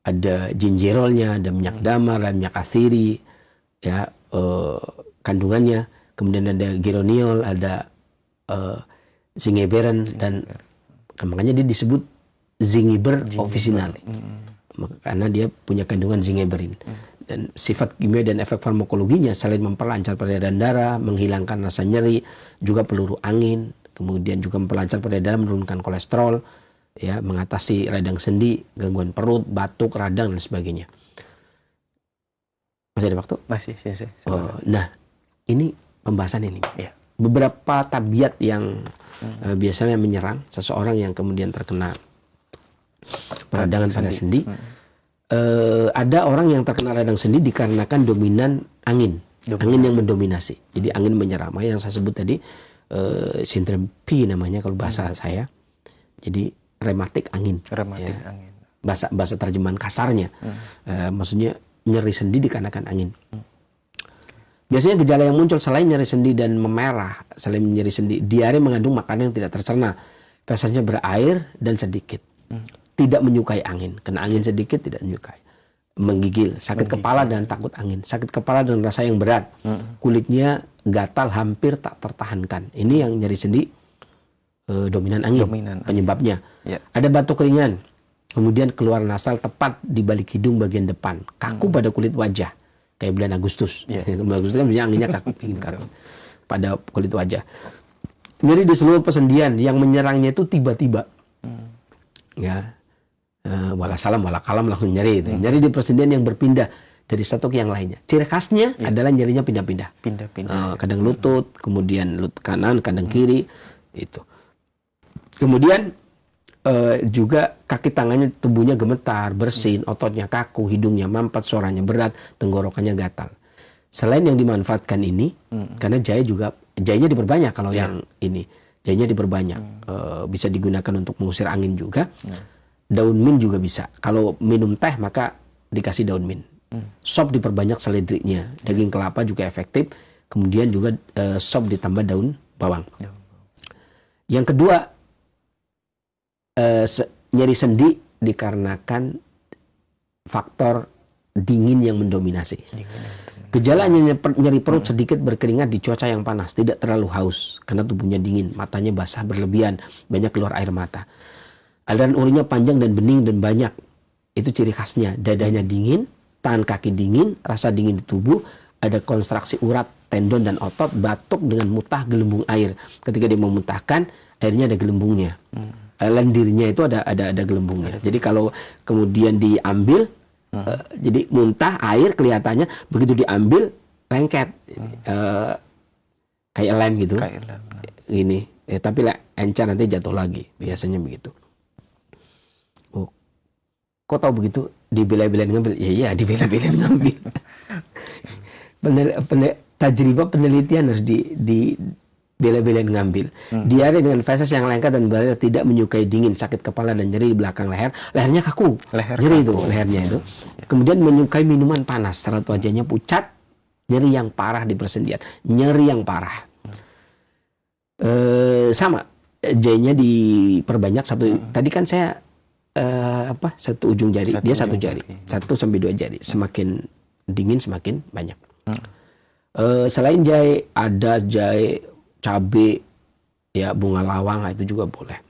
Ada gingerolnya, ada minyak damar, ada minyak asiri, ya, kandungannya. Kemudian ada geraniol, ada zingiberin dan makanya dia disebut zingiber officinale. Karena dia punya kandungan zingiberin. Dan sifat kimia dan efek farmakologinya selain memperlancar peredaran darah, menghilangkan rasa nyeri, juga peluru angin, kemudian juga memperlancar peredaran, menurunkan kolesterol, ya, mengatasi radang sendi, gangguan perut, batuk, radang dan sebagainya. Masih ada waktu?
Masih.
Nah, ini pembahasan ini. Ya. Beberapa tabiat yang biasanya menyerang seseorang yang kemudian terkena peradangan pada sendi. Ada orang yang terkena radang sendi dikarenakan dominan angin. Angin yang mendominasi. Jadi angin menyerang. Yang saya sebut tadi sindrom P namanya kalau bahasa saya. Jadi rematik angin.
Angin.
Bahasa terjemahan kasarnya. Maksudnya nyeri sendi dikarenakan angin. Biasanya gejala yang muncul selain nyeri sendi dan memerah, selain nyeri sendi, diare mengandung makanan yang tidak tercerna, fesesnya berair dan sedikit. Tidak menyukai angin, kena angin sedikit tidak menyukai. Menggigil, sakit kepala dan takut angin, sakit kepala dan rasa yang berat, kulitnya gatal hampir tak tertahankan. Ini yang nyeri sendi dominan angin. Penyebabnya. Ada batuk ringan, kemudian keluar nasal tepat di balik hidung bagian depan, kaku pada kulit wajah. Kayak bulan Agustus. Bulan Agustus kan anginnya kaku, bikin kaku pada kulit wajah. Nyeri di seluruh persendian yang menyerangnya itu tiba-tiba. Ya, wala salam wala kalam langsung nyeri itu. Nyeri di persendian yang berpindah dari satu ke yang lainnya. Ciri khasnya adalah nyerinya pindah-pindah. Kadang lutut, kemudian lutut kanan, kadang kiri, itu. Kemudian juga kaki tangannya, tubuhnya gemetar, bersin, ototnya kaku, hidungnya mampet, suaranya berat, tenggorokannya gatal. Selain yang dimanfaatkan ini, karena jahenya diperbanyak kalau yang ini. jadinya diperbanyak. Bisa digunakan untuk mengusir angin juga. Daun mint juga bisa. Kalau minum teh maka dikasih daun mint. Sop diperbanyak seledriknya. Daging kelapa juga efektif. Kemudian juga sop ditambah daun bawang. Yang kedua, nyeri sendi dikarenakan faktor dingin yang mendominasi. Gejalanya nyeri perut sedikit berkeringat di cuaca yang panas, tidak terlalu haus karena tubuhnya dingin, matanya basah berlebihan, banyak keluar air mata. Aliran urinnya panjang dan bening dan banyak. Itu ciri khasnya. Dadanya dingin, tangan kaki dingin, rasa dingin di tubuh, ada kontraksi urat, tendon dan otot, batuk dengan mutah gelembung air. Ketika dia memuntahkan, airnya ada gelembungnya. Lendirnya itu ada gelembungnya. Jadi kalau kemudian diambil, jadi muntah air kelihatannya, begitu diambil lengket, kayak lem gitu. Ini, tapi encer nanti jatuh lagi, biasanya begitu. Oh, kok tahu begitu? Dibela-belain ngambil? Iya, dibela-belain ngambil. Tajribah penelitian harus di bela-belain ngambil. Diare dengan feses yang lengket dan berada tidak menyukai dingin, sakit kepala dan nyeri di belakang leher. Lehernya kaku. Nyeri itu lehernya itu. Kemudian menyukai minuman panas. Raut wajahnya pucat, nyeri yang parah di persendian. Nyeri yang parah. Sama. J-nya diperbanyak satu. Tadi kan saya satu ujung jari. Dia satu jari. 1 sampai 2 jari. Semakin dingin semakin banyak. Selain jahe, ada jahe, cabai, ya bunga lawang, itu juga boleh.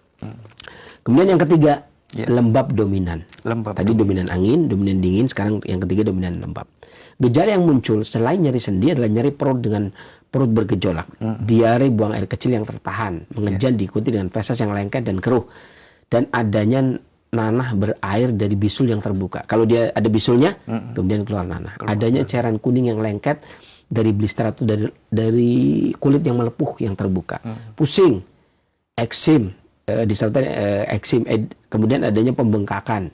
Kemudian yang ketiga, lembab dominan. Tadi dominan angin, dominan dingin, sekarang yang ketiga dominan lembab. Gejala yang muncul selain nyeri sendi adalah nyeri perut dengan perut bergejolak, diare, buang air kecil yang tertahan, mengejan diikuti dengan feses yang lengket dan keruh, dan adanya nanah berair dari bisul yang terbuka. Kalau dia ada bisulnya, kemudian keluar nanah. Adanya cairan kuning yang lengket dari blister atau dari kulit yang melepuh yang terbuka. Pusing, eksim, disertai eksim, kemudian adanya pembengkakan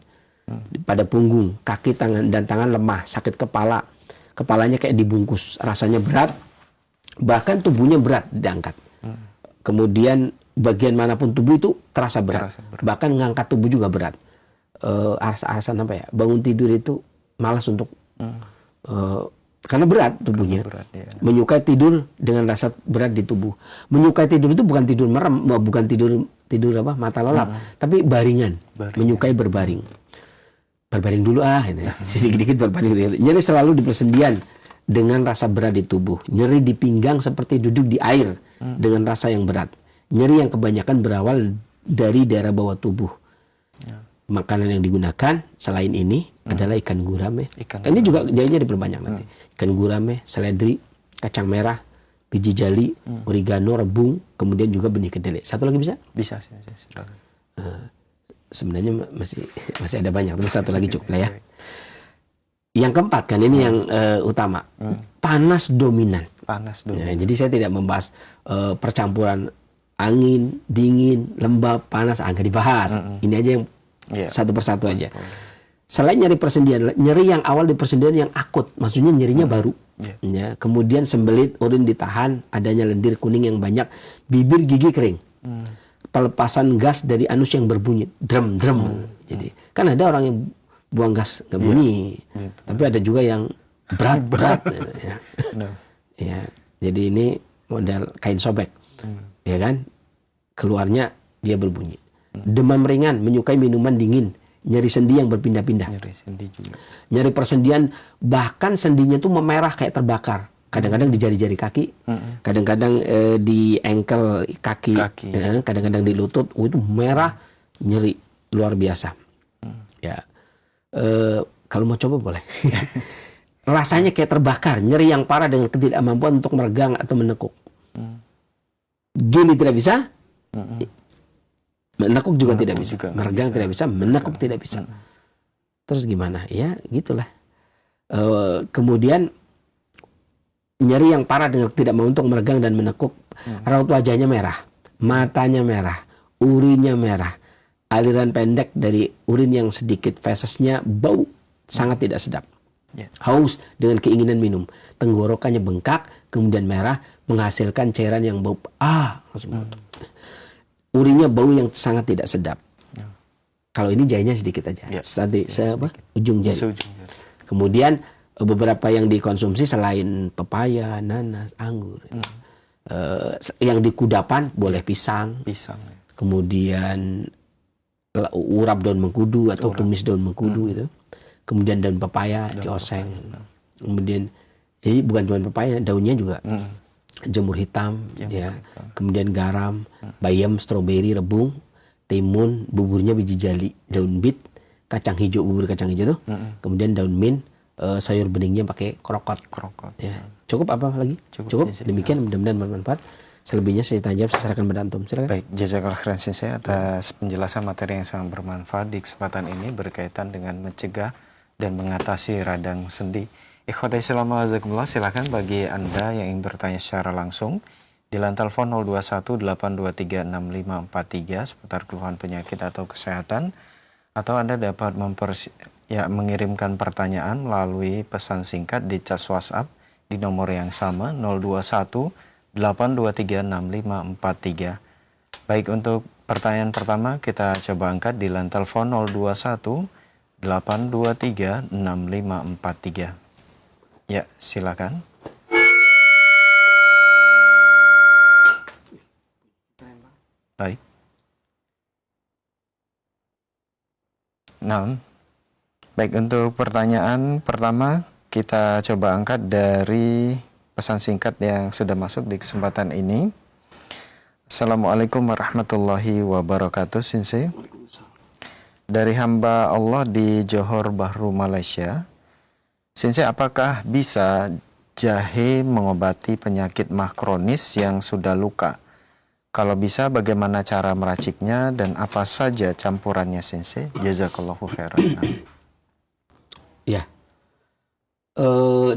pada punggung, kaki, tangan dan tangan lemah, sakit kepala, kepalanya kayak dibungkus, rasanya berat, bahkan tubuhnya berat diangkat. Kemudian bagian manapun tubuh itu terasa berat. Bahkan ngangkat tubuh juga berat. Alasan apa ya? Bangun tidur itu malas untuk karena berat tubuhnya. Menyukai tidur dengan rasa berat di tubuh. Menyukai tidur itu bukan tidur merem, bukan tidur mata lelap, tapi baringan. Menyukai berbaring. Berbaring dulu sedikit-sedikit berbaring. Nyeri selalu di persendian dengan rasa berat di tubuh. Nyeri di pinggang seperti duduk di air dengan rasa yang berat. Nyeri yang kebanyakan berawal dari daerah bawah tubuh. Makanan yang digunakan selain ini adalah ikan gurame. Ini juga jadinya diperbanyak nanti. Ikan gurame, seledri, kacang merah, biji jali, oregano, rebung, kemudian juga benih kedelai. Satu lagi bisa?
Bisa.
Sebenarnya masih ada banyak, tapi satu lagi cukup lah ya. Yang keempat kan ini yang utama, panas dominan. Ya, jadi saya tidak membahas percampuran angin, dingin, lembab, panas, nggak dibahas. Ini aja yang satu persatu aja. Selain nyeri persendian, nyeri yang awal di persendian yang akut, maksudnya nyerinya baru. Ya, kemudian sembelit, urin ditahan, adanya lendir kuning yang banyak, bibir gigi kering, pelepasan gas dari anus yang berbunyi, drum. Jadi kan ada orang yang buang gas nggak bunyi, tapi ada juga yang berat. Ya, jadi ini model kain sobek, ya kan, keluarnya dia berbunyi. Demam ringan, menyukai minuman dingin, nyeri sendi yang berpindah-pindah. Nyeri persendian, bahkan sendinya tuh memerah kayak terbakar. Kadang-kadang di jari-jari kaki, kadang-kadang di ankle kaki, kadang-kadang di lutut, itu merah, nyeri luar biasa. Ya, kalau mau coba boleh. Rasanya kayak terbakar, nyeri yang parah dengan ketidakmampuan untuk meregang atau menekuk. Gini tidak bisa. Menekuk juga tidak bisa, meregang tidak bisa, menekuk tidak bisa. Terus gimana? Ya gitulah. Kemudian nyeri yang parah dengan tidak mau untuk meregang dan menekuk. Raut wajahnya merah, matanya merah, urinnya merah, aliran pendek dari urin yang sedikit, fesesnya bau, sangat tidak sedap.
Ya.
Haus dengan keinginan minum. Tenggorokannya bengkak, kemudian merah, menghasilkan cairan yang bau. Langsung urinya bau yang sangat tidak sedap. Kalau ini jarinya sedikit aja.
Ya.
Ujung jari. Kemudian beberapa yang dikonsumsi selain pepaya, nanas, anggur. Yang di kudapan boleh pisang.
Pisang. Ya.
Kemudian urap daun mengkudu atau tumis daun mengkudu itu. Kemudian daun pepaya dioseng. Kemudian jadi bukan cuma pepaya, daunnya juga jamur hitam, ya. Kemudian garam, bayam, stroberi, rebung, timun, buburnya biji jali, daun bit, kacang hijau, bubur kacang hijau tuh. Kemudian daun mint, sayur beningnya pakai krokot. Ya. Cukup apa lagi? Cukup. Demikian mudah-mudahan bermanfaat. Selebihnya saya tanya, saya serahkan pada antum. Silakan.
Baik, jazakallah khairan sensei atas penjelasan materi yang sangat bermanfaat di kesempatan ini berkaitan dengan mencegah dan mengatasi radang sendi. Ikhwatai Islam azakumullah, silakan bagi Anda yang ingin bertanya secara langsung di line telepon 0218236543 seputar keluhan penyakit atau kesehatan, atau Anda dapat mengirimkan pertanyaan melalui pesan singkat di cas WhatsApp di nomor yang sama 0218236543. Baik, untuk pertanyaan pertama kita coba angkat di line telepon 021-823-6543. Ya, silakan. Baik. Nah, baik, untuk pertanyaan pertama kita coba angkat dari pesan singkat yang sudah masuk di kesempatan ini. Assalamualaikum warahmatullahi wabarakatuh, Sensei. Dari hamba Allah di Johor Bahru, Malaysia. Sensei, apakah bisa jahe mengobati penyakit mah kronis yang sudah luka? Kalau bisa, bagaimana cara meraciknya dan apa saja campurannya, Sensei? Jazakallahu khairan.
Ya.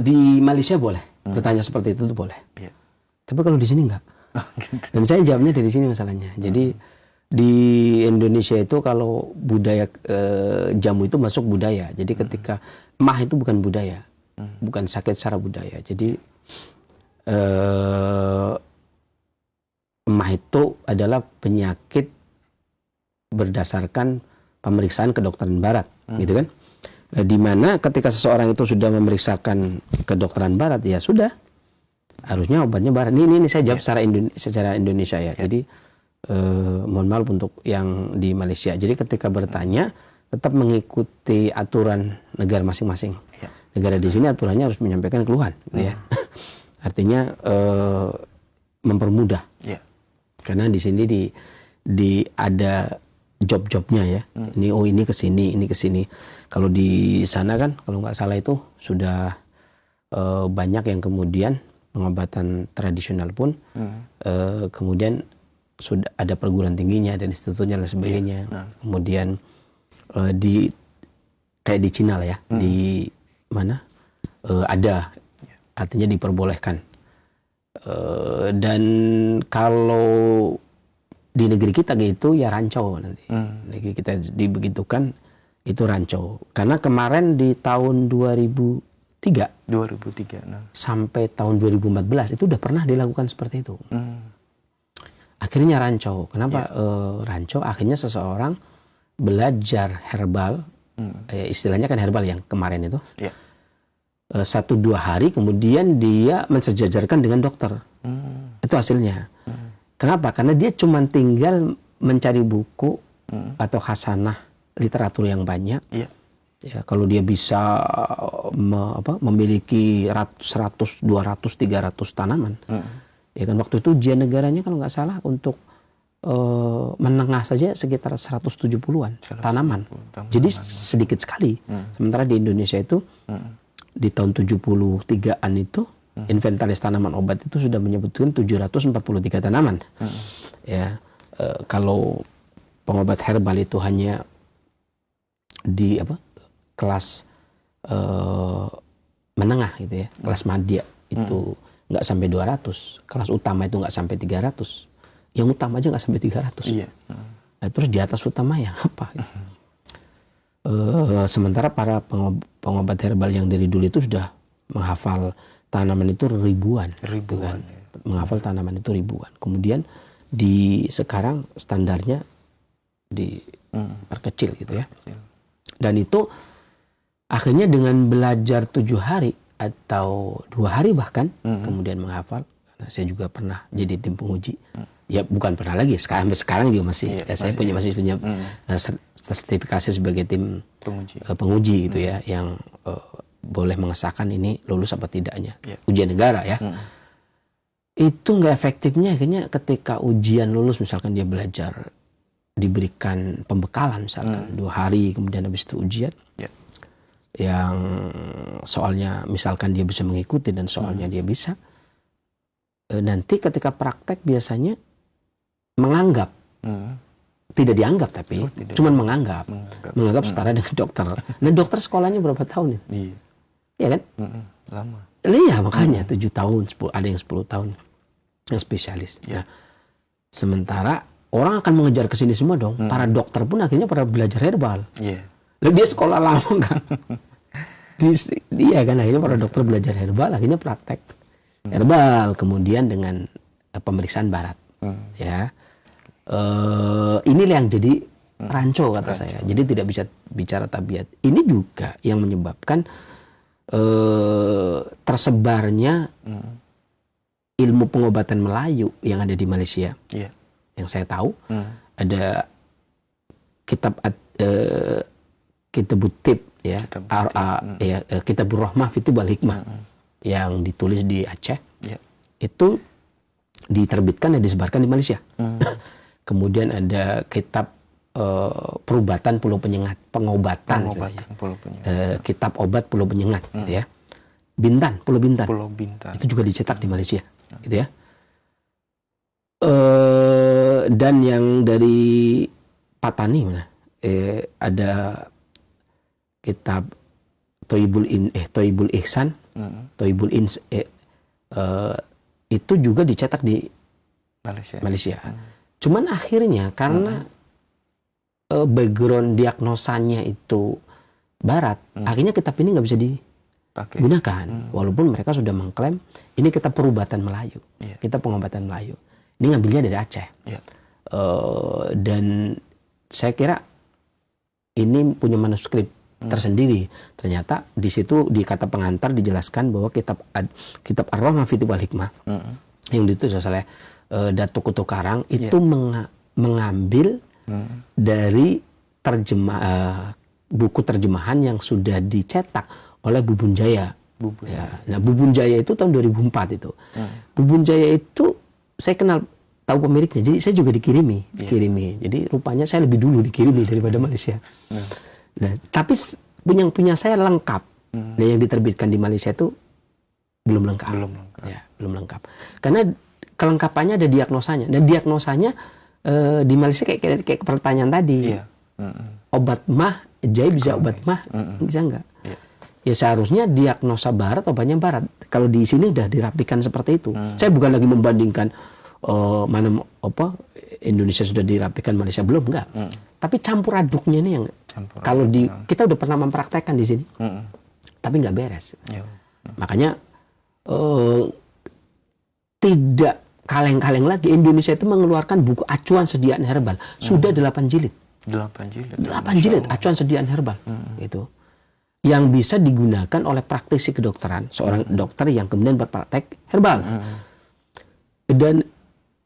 Di Malaysia boleh. Bertanya seperti itu tuh boleh.
Ya.
Tapi kalau di sini enggak. Dan saya jawabnya dari sini masalahnya. Jadi di Indonesia itu kalau budaya jamu itu masuk budaya. Jadi ketika mah itu bukan budaya, bukan sakit secara budaya. Jadi mah itu adalah penyakit berdasarkan pemeriksaan kedokteran barat, gitu kan? Dimana ketika seseorang itu sudah memeriksakan kedokteran barat, ya sudah, harusnya obatnya barat. Ini saya jawab secara Indonesia ya. Jadi mohon maaf untuk yang di Malaysia. Jadi ketika bertanya tetap mengikuti aturan negara masing-masing. Negara di sini aturannya harus menyampaikan keluhan, gitu ya. Artinya mempermudah. Karena di sini di ada job-jobnya ya. Ini ke sini, ini ke sini. Kalau di sana kan kalau nggak salah itu sudah banyak yang kemudian pengobatan tradisional pun kemudian sudah ada perguruan tingginya dan institutnya dan sebagainya. Kemudian kayak di Cina lah ya, di mana ada, artinya diperbolehkan. Dan kalau di negeri kita gitu ya rancau nanti. Negeri kita dibegitukan itu rancau. Karena kemarin di tahun 2003 sampai tahun 2014 itu udah pernah dilakukan seperti itu. Akhirnya rancau. Kenapa rancau? Akhirnya seseorang belajar herbal, istilahnya kan herbal yang kemarin itu. 1-2 hari kemudian dia mensejajarkan dengan dokter. Itu hasilnya. Kenapa? Karena dia cuma tinggal mencari buku atau khasanah literatur yang banyak. Ya, kalau dia bisa memiliki 100, 200, 300 tanaman. Ya kan waktu itu ujian negaranya kalau nggak salah untuk menengah saja sekitar 170-an tanaman. Jadi sedikit sekali. Sementara di Indonesia itu di tahun 73-an itu inventaris tanaman obat itu sudah menyebutkan 743 tanaman. Ya, kalau pengobat herbal itu hanya di kelas menengah gitu ya, kelas madya itu nggak sampai 200, kelas utama itu nggak sampai 300, yang utama aja nggak sampai 300. Nah, terus di atas utama yang apa? Sementara para pengobat herbal yang dari dulu itu sudah menghafal tanaman itu ribuan. Gitu kan. Menghafal tanaman itu ribuan. Kemudian sekarang standarnya diperkecil gitu ya. Dan itu akhirnya dengan belajar 7 hari atau 2 hari bahkan kemudian menghafal. Karena saya juga pernah jadi tim penguji. Ya bukan pernah lagi, sekarang juga masih. Saya masih punya sertifikasi sebagai tim penguji gitu ya, yang boleh mengesahkan ini lulus apa tidaknya. Ujian negara ya. Itu nggak efektifnya akhirnya ketika ujian lulus, misalkan dia belajar, diberikan pembekalan misalkan 2 hari, kemudian habis itu ujian. Yang soalnya misalkan dia bisa mengikuti dan soalnya dia bisa. Nanti ketika praktek biasanya menganggap, tidak dianggap tapi cuman menganggap setara dengan dokter. Nah dokter sekolahnya berapa tahun itu? Iya kan?
Lama.
Iya makanya 7 tahun, 10, ada yang 10 tahun yang spesialis. Nah, sementara orang akan mengejar ke sini semua dong. Para dokter pun akhirnya pada belajar herbal. Lalu dia sekolah lama kan? Dia kan akhirnya para dokter belajar herbal, akhirnya praktek herbal, kemudian dengan pemeriksaan barat. Ya. Inilah yang jadi rancu kata saya. Jadi tidak bisa bicara tabiat. Ini juga yang menyebabkan tersebarnya ilmu pengobatan Melayu yang ada di Malaysia. Yang saya tahu ada kitab Tib ya, Kitabur Rahmah fi Tib wal Hikmah yang ditulis di Aceh. Itu diterbitkan dan disebarkan di Malaysia. Kemudian ada kitab perubatan Pulau Penyengat, pengobatan
Pulau Penyengat.
Kitab obat Pulau Penyengat gitu ya. Bintan, Pulau Bintan. Itu juga dicetak di Malaysia gitu ya. Dan yang dari Patani mana? Ada kitab Toibul Ihsan, Toibul Ins, itu juga dicetak di Malaysia. Cuman akhirnya karena background diagnosanya itu Barat, akhirnya kitab ini nggak bisa digunakan. Walaupun mereka sudah mengklaim ini kitab perubatan Melayu, kitab pengobatan Melayu. Ini ngambilnya dari Aceh. Dan saya kira ini punya manuskrip tersendiri. Ternyata di situ di kata pengantar dijelaskan bahwa kitab Ar-Rahmah fi Tib wal Hikmah yang ditulis oleh Datuk Kutu Karang itu mengambil dari buku terjemahan yang sudah dicetak oleh Bubun Jaya. Nah Bubun Jaya itu tahun 2004 itu. Bubun Jaya itu saya tahu pemiliknya, jadi saya juga dikirimi. Jadi rupanya saya lebih dulu dikirimi daripada Malaysia. Nah, tapi punya saya lengkap. Nah, yang diterbitkan di Malaysia itu belum lengkap. Belum lengkap. Karena kelengkapannya ada diagnosanya. Dan diagnosanya di Malaysia kayak pertanyaan tadi. Obat mah, Jai bisa obat mah, bisa enggak? Ya seharusnya diagnosa Barat, obatnya Barat. Kalau di sini udah dirapikan seperti itu. Saya bukan lagi membandingkan mana Indonesia sudah dirapikan, Malaysia belum, enggak. Tapi campur aduknya ini yang kalau kita udah pernah mempraktekkan di sini, tapi nggak beres. Makanya tidak kaleng-kaleng lagi Indonesia itu mengeluarkan buku acuan sediaan herbal sudah 8 jilid. 8 jilid acuan sediaan herbal itu yang bisa digunakan oleh praktisi kedokteran, seorang dokter yang kemudian berpraktek herbal. Dan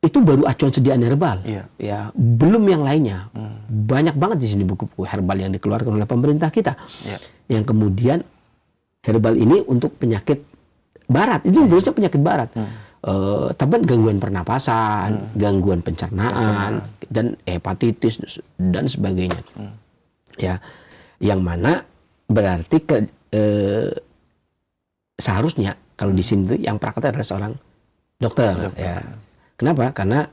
itu baru acuan sediaan herbal, ya belum yang lainnya. Banyak banget di sini buku-buku herbal yang dikeluarkan oleh pemerintah kita, yang kemudian herbal ini untuk penyakit Barat, itu terusnya penyakit Barat, tapi gangguan pernapasan, gangguan pencernaan, dan hepatitis dan sebagainya. Ya, yang mana berarti seharusnya kalau di sini tuh yang praktek adalah seorang dokter. Ya. Kenapa? Karena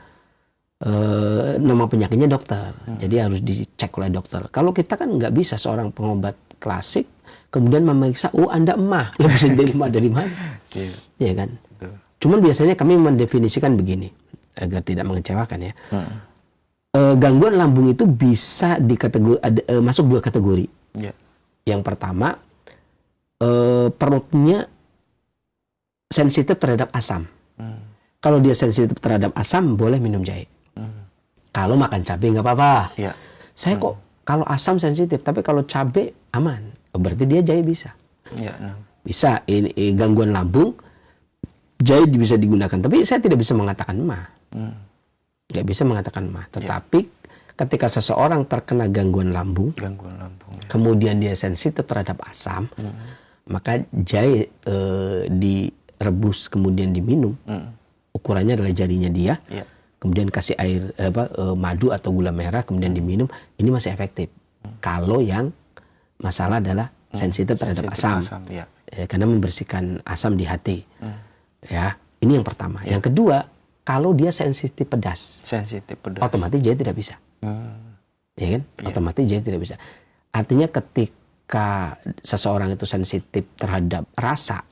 nama penyakitnya dokter, jadi harus dicek oleh dokter. Kalau kita kan nggak bisa seorang pengobat klasik kemudian memeriksa, Anda emah, lo bisa jadi emah dari mana? Ya kan? Cuman biasanya kami mendefinisikan begini agar tidak mengecewakan ya. Gangguan lambung itu bisa masuk 2 kategori. Yang pertama perutnya sensitif terhadap asam. Kalau dia sensitif terhadap asam, boleh minum jahe. Kalau makan cabai nggak apa-apa.
Ya.
Saya kok kalau asam sensitif, tapi kalau cabai aman. Berarti dia jahe bisa.
Ya.
Bisa. Ini gangguan lambung, jahe bisa digunakan. Tapi saya tidak bisa mengatakan mah. Nggak bisa mengatakan mah. Tetapi ketika seseorang terkena gangguan lambung,
Ya.
kemudian dia sensitif terhadap asam, maka jahe direbus kemudian diminum. Ukurannya adalah jarinya dia.
Ya.
Kemudian kasih air madu atau gula merah, kemudian diminum, ini masih efektif. Kalau yang masalah adalah sensitif terhadap asam,
ya.
Karena membersihkan asam di hati. Ya, ini yang pertama. Yang kedua, kalau dia sensitif pedas, otomatis jahe tidak bisa. Ya kan? Otomatis jahe tidak bisa. Artinya ketika seseorang itu sensitif terhadap rasa,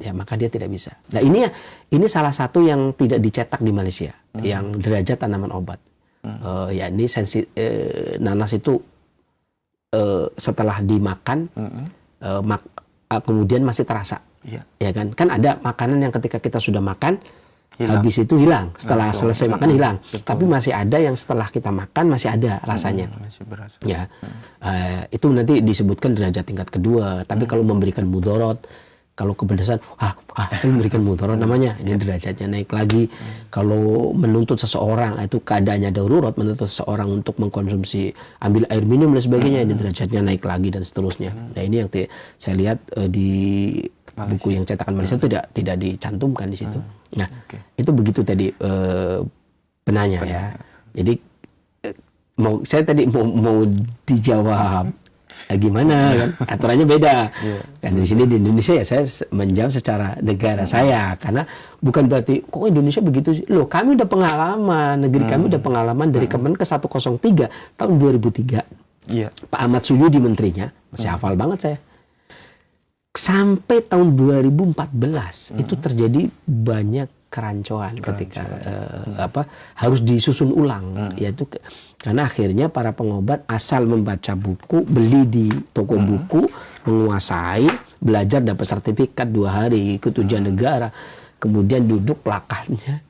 ya maka dia tidak bisa. Nah ini salah satu yang tidak dicetak di Malaysia, yang derajat tanaman obat. Ya ini nanas itu setelah dimakan, kemudian masih terasa, ya kan? Kan ada makanan yang ketika kita sudah makan, habis itu hilang, setelah selesai makan hilang.
Betul.
Tapi masih ada yang setelah kita makan masih ada rasanya.
Masih berasa.
Ya, itu nanti disebutkan derajat tingkat kedua. Tapi kalau memberikan mudorot, kalau kepedesan, itu memberikan mudorot namanya. Ini derajatnya naik lagi. Kalau menuntut seseorang, itu keadaannya darurat, menuntut seseorang untuk mengkonsumsi, ambil air minum dan sebagainya, ini derajatnya naik lagi dan seterusnya. Nah ini yang saya lihat di buku yang cetakan Malaysia itu tidak dicantumkan di situ. Nah, itu begitu tadi penanya ya. Jadi saya tadi mau dijawab gimana kan? Aturannya beda. Kan di sini di Indonesia ya saya menjawab secara negara saya, karena bukan berarti kok Indonesia begitu sih. Loh, kami udah pengalaman, negeri kami udah pengalaman dari Kemenkes 103 tahun 2003. Pak Ahmad Suyudi menterinya, masih hafal banget saya. Sampai tahun 2014 itu terjadi banyak kerancuan ketika harus disusun ulang, yaitu karena akhirnya para pengobat asal membaca buku, beli di toko buku, menguasai, belajar dapat sertifikat 2 hari, ikut ujian negara, kemudian duduk plakatnya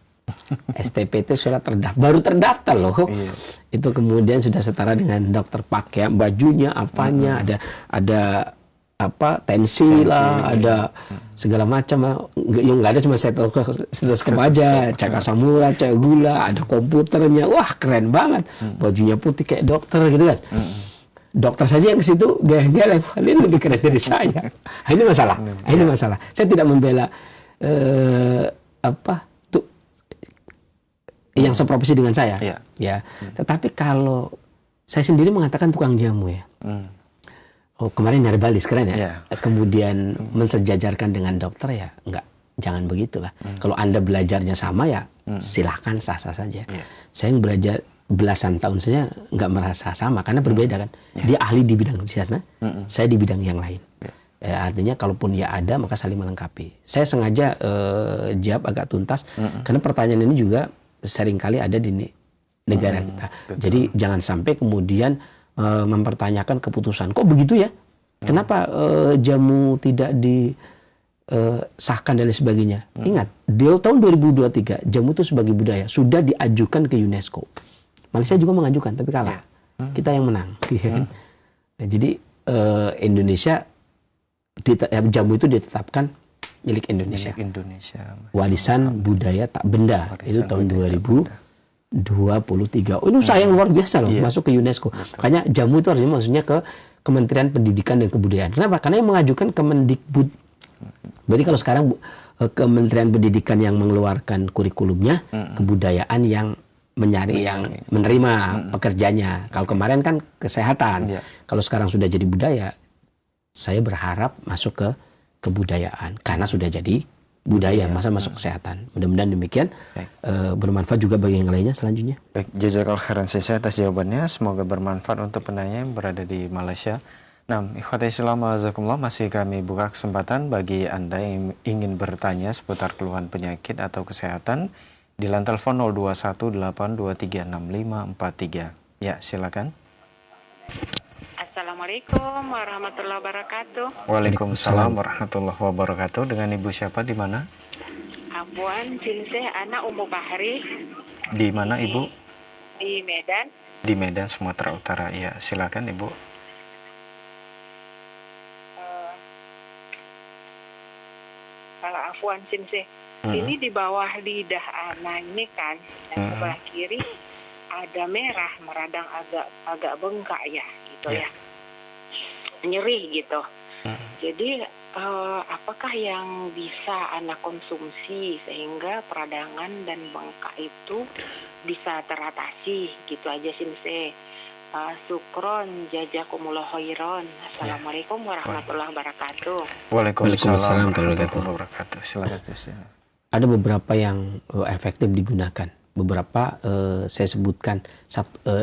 STPT surat baru terdaftar loh. Itu kemudian sudah setara dengan dokter, pakai bajunya apanya, ada tensi lah, ada segala macam. Yang nggak ada cuma stetoskop aja, cek asam urat, cek gula, ada komputernya. Wah, keren banget. Bajunya putih kayak dokter gitu kan. Dokter saja yang ke situ gaya-gaya ini lebih keren dari saya. Ini masalah. Ini masalah. Saya tidak membela yang seprofesi dengan saya. Ya. Tetapi kalau saya sendiri mengatakan tukang jamu ya. Kemarin herbalis keren ya. Kemudian mensejajarkan dengan dokter ya, enggak, jangan begitulah. Kalau Anda belajarnya sama ya silahkan, sah-sah saja. Saya yang belajar belasan tahun saja nggak merasa sama karena berbeda kan. Dia ahli di bidang di sana, saya di bidang yang lain. Artinya kalaupun ya ada maka saling melengkapi. Saya sengaja jawab agak tuntas karena pertanyaan ini juga seringkali ada di negara kita. Jadi jangan sampai kemudian mempertanyakan keputusan. Kok begitu ya? Kenapa jamu tidak disahkan dan sebagainya? Ingat, di tahun 2023 jamu itu sebagai budaya sudah diajukan ke UNESCO. Malaysia juga mengajukan tapi kalah. Kita yang menang. Nah, jadi Indonesia jamu itu ditetapkan milik Indonesia. Warisan budaya tak benda. Itu tahun 2023. Ini usaha yang luar biasa loh, masuk ke UNESCO. Makanya jamu itu harusnya maksudnya ke Kementerian Pendidikan dan Kebudayaan. Kenapa? Karena yang mengajukan Kemendikbud. Berarti kalau sekarang Kementerian Pendidikan yang mengeluarkan kurikulumnya, kebudayaan yang menerima pekerjanya. Kalau kemarin kan kesehatan. Kalau sekarang sudah jadi budaya, saya berharap masuk ke kebudayaan karena sudah jadi budaya, masa masuk kesehatan. Mudah-mudahan demikian bermanfaat juga bagi yang lainnya selanjutnya.
Baik, jazakallahu khairan saya atas jawabannya. Semoga bermanfaat untuk penanya yang berada di Malaysia. Nah, ikhwatai Islam azakumullah, masih kami buka kesempatan bagi Anda yang ingin bertanya seputar keluhan penyakit atau kesehatan di line telepon 0218236543. Ya, silakan.
Assalamualaikum warahmatullahi wabarakatuh.
Waalaikumsalam warahmatullahi wabarakatuh. Dengan Ibu siapa di mana?
Abuan Cinseh, anak Umu Bahri
Di mana Ibu?
di Medan.
Di Medan, Sumatera Utara. Ya, silakan Ibu.
Kalau Abuan Cinseh, ini di bawah lidah anak ini kan, yang sebelah kiri ada merah, meradang agak bengkak ya, gitu ya. Nyeri gitu. Jadi apakah yang bisa anak konsumsi sehingga peradangan dan bengkak itu bisa teratasi, gitu aja Sinse. Sukron jazakumullah khairan. Assalamualaikum warahmatullahi wabarakatuh.
Waalaikumsalam warahmatullahi wabarakatuh. Silakan.
Ada beberapa yang efektif digunakan. Beberapa saya sebutkan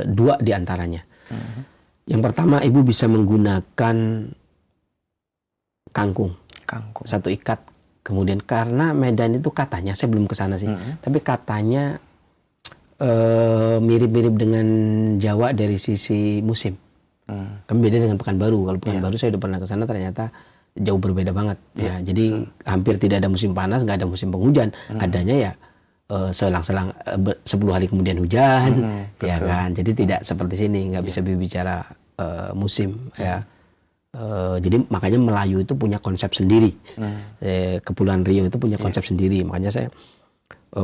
dua di antaranya. Yang pertama, Ibu bisa menggunakan kangkung. Satu ikat. Kemudian karena Medan itu katanya, saya belum ke sana sih, tapi katanya mirip-mirip dengan Jawa dari sisi musim. Kami beda dengan Pekanbaru. Kalau Pekanbaru saya udah pernah ke sana, ternyata jauh berbeda banget. Ya, jadi hampir tidak ada musim panas, nggak ada musim penghujan. Adanya ya selang-selang 10 hari kemudian hujan, ya kan. Jadi tidak seperti sini, nggak bisa berbicara musim. Ya. Jadi makanya Melayu itu punya konsep sendiri. Kepulauan Riau itu punya konsep sendiri. Makanya saya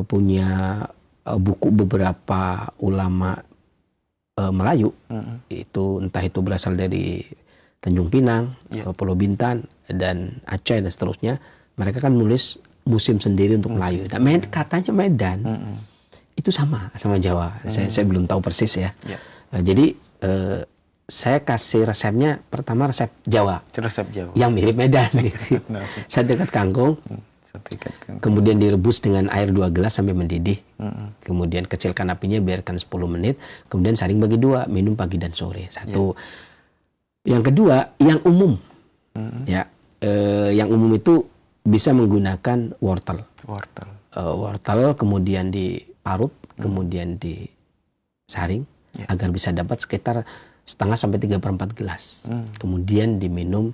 punya buku beberapa ulama Melayu, itu entah itu berasal dari Tanjung Pinang, Pulau Bintan, dan Aceh dan seterusnya. Mereka kan nulis musim sendiri untuk Melayu. Dan katanya Medan itu sama Jawa. Saya belum tahu persis ya. Jadi saya kasih resepnya, pertama resep Jawa. Yang mirip Medan gitu. Satu ikat kangkung. Kemudian direbus dengan air 2 gelas sampai mendidih. Kemudian kecilkan apinya, biarkan 10 menit. Kemudian saring bagi 2, minum pagi dan sore. Satu. Yang kedua, yang umum. Ya, yang umum itu bisa menggunakan wortel. Wortel kemudian diparut, kemudian disaring agar bisa dapat sekitar setengah sampai 3/4 gelas. Kemudian diminum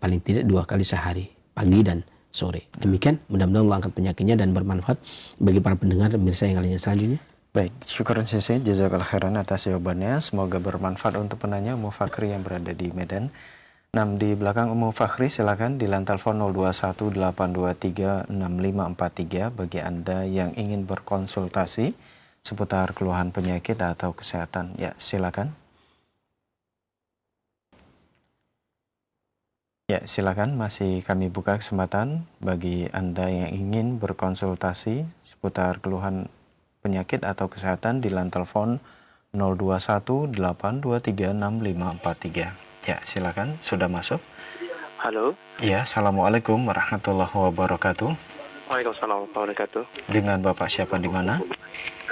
paling tidak 2 kali sehari, pagi dan sore. Demikian, mudah-mudahan Allah angkat penyakitnya dan bermanfaat bagi para pendengar dan pemirsa yang lainnya selanjutnya.
Baik, syukuran Sisi, jazakallahu khairan atas jawabannya. Semoga bermanfaat untuk penanya Umu Fakhri yang berada di Medan. Di belakang Umu Fakhri, silakan di line telepon 0218236543 bagi Anda yang ingin berkonsultasi seputar keluhan penyakit atau kesehatan. Ya, silakan. Ya, silakan, masih kami buka kesempatan bagi Anda yang ingin berkonsultasi seputar keluhan penyakit atau kesehatan di line telepon 0218236543. Ya, silakan, sudah masuk.
Halo.
Ya, Assalamualaikum warahmatullahi wabarakatuh.
Waalaikumsalam warahmatullahi wabarakatuh.
Dengan Bapak siapa di mana?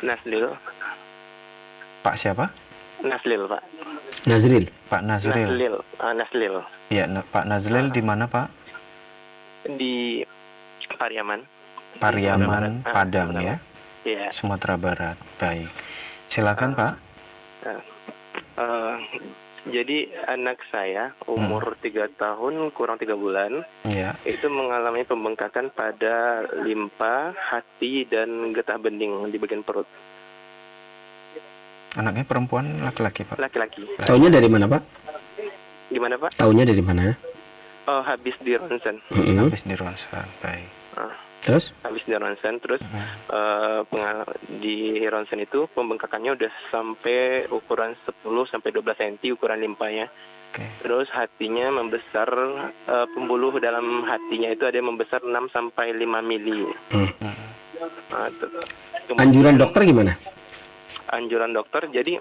Naslil.
Pak siapa?
Naslil, Pak.
Nazril.
Pak Nazril.
Naslil.
Ya, Pak Nazril di mana, Pak?
Di Pariaman.
Pariaman, Padang ya?
Iya.
Sumatera Barat. Baik. Silakan, Pak.
Jadi anak saya umur 3 tahun kurang 3 bulan.
Ya.
Itu mengalami pembengkakan pada limpa, hati, dan getah bening di bagian perut.
Anaknya perempuan, laki-laki, Pak?
Laki-laki.
Taunya dari mana, Pak?
Gimana, Pak?
Taunya dari mana?
Habis di ronsen.
Habis di ronsen. Baik.
Terus?
Habis di ronsen, terus di ronsen itu pembengkakannya udah sampai ukuran 10 sampai 12 cm ukuran limpanya. Terus hatinya membesar, pembuluh dalam hatinya itu ada yang membesar 6 sampai 5 mili.
Anjuran dokter gimana?
Anjuran dokter, jadi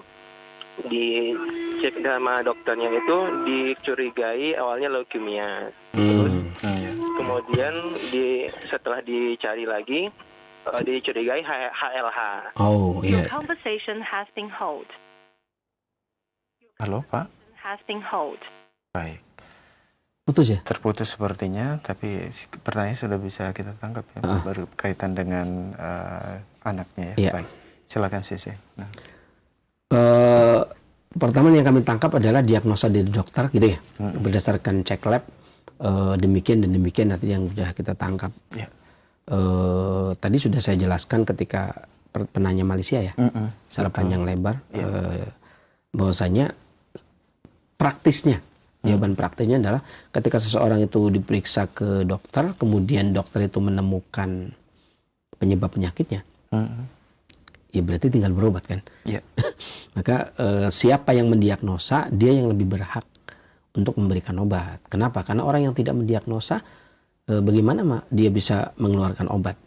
dicek sama dokternya itu dicurigai awalnya leukemia. Terus kemudian setelah dicari lagi dicurigai HLH.
Oh iya.
Conversation has been held.
Halo, Pak.
Has been held.
Baik.
Putus ya?
Terputus sepertinya, tapi pertanyaan sudah bisa kita tangkap ya, baru kaitan dengan anaknya ya.
Iya.
Baik. Silakan Sisi.
pertama yang kami tangkap adalah diagnosa dari dokter gitu ya, berdasarkan cek lab, demikian dan demikian nanti yang sudah kita tangkap.
Ya.
Tadi sudah saya jelaskan ketika penanya Malaysia ya, secara panjang lebar, bahwasanya praktisnya, jawaban praktisnya adalah ketika seseorang itu diperiksa ke dokter, kemudian dokter itu menemukan penyebab penyakitnya, ya berarti tinggal berobat kan.
Ya.
Maka siapa yang mendiagnosa, dia yang lebih berhak untuk memberikan obat. Kenapa? Karena orang yang tidak mendiagnosa, bagaimana dia bisa mengeluarkan obat?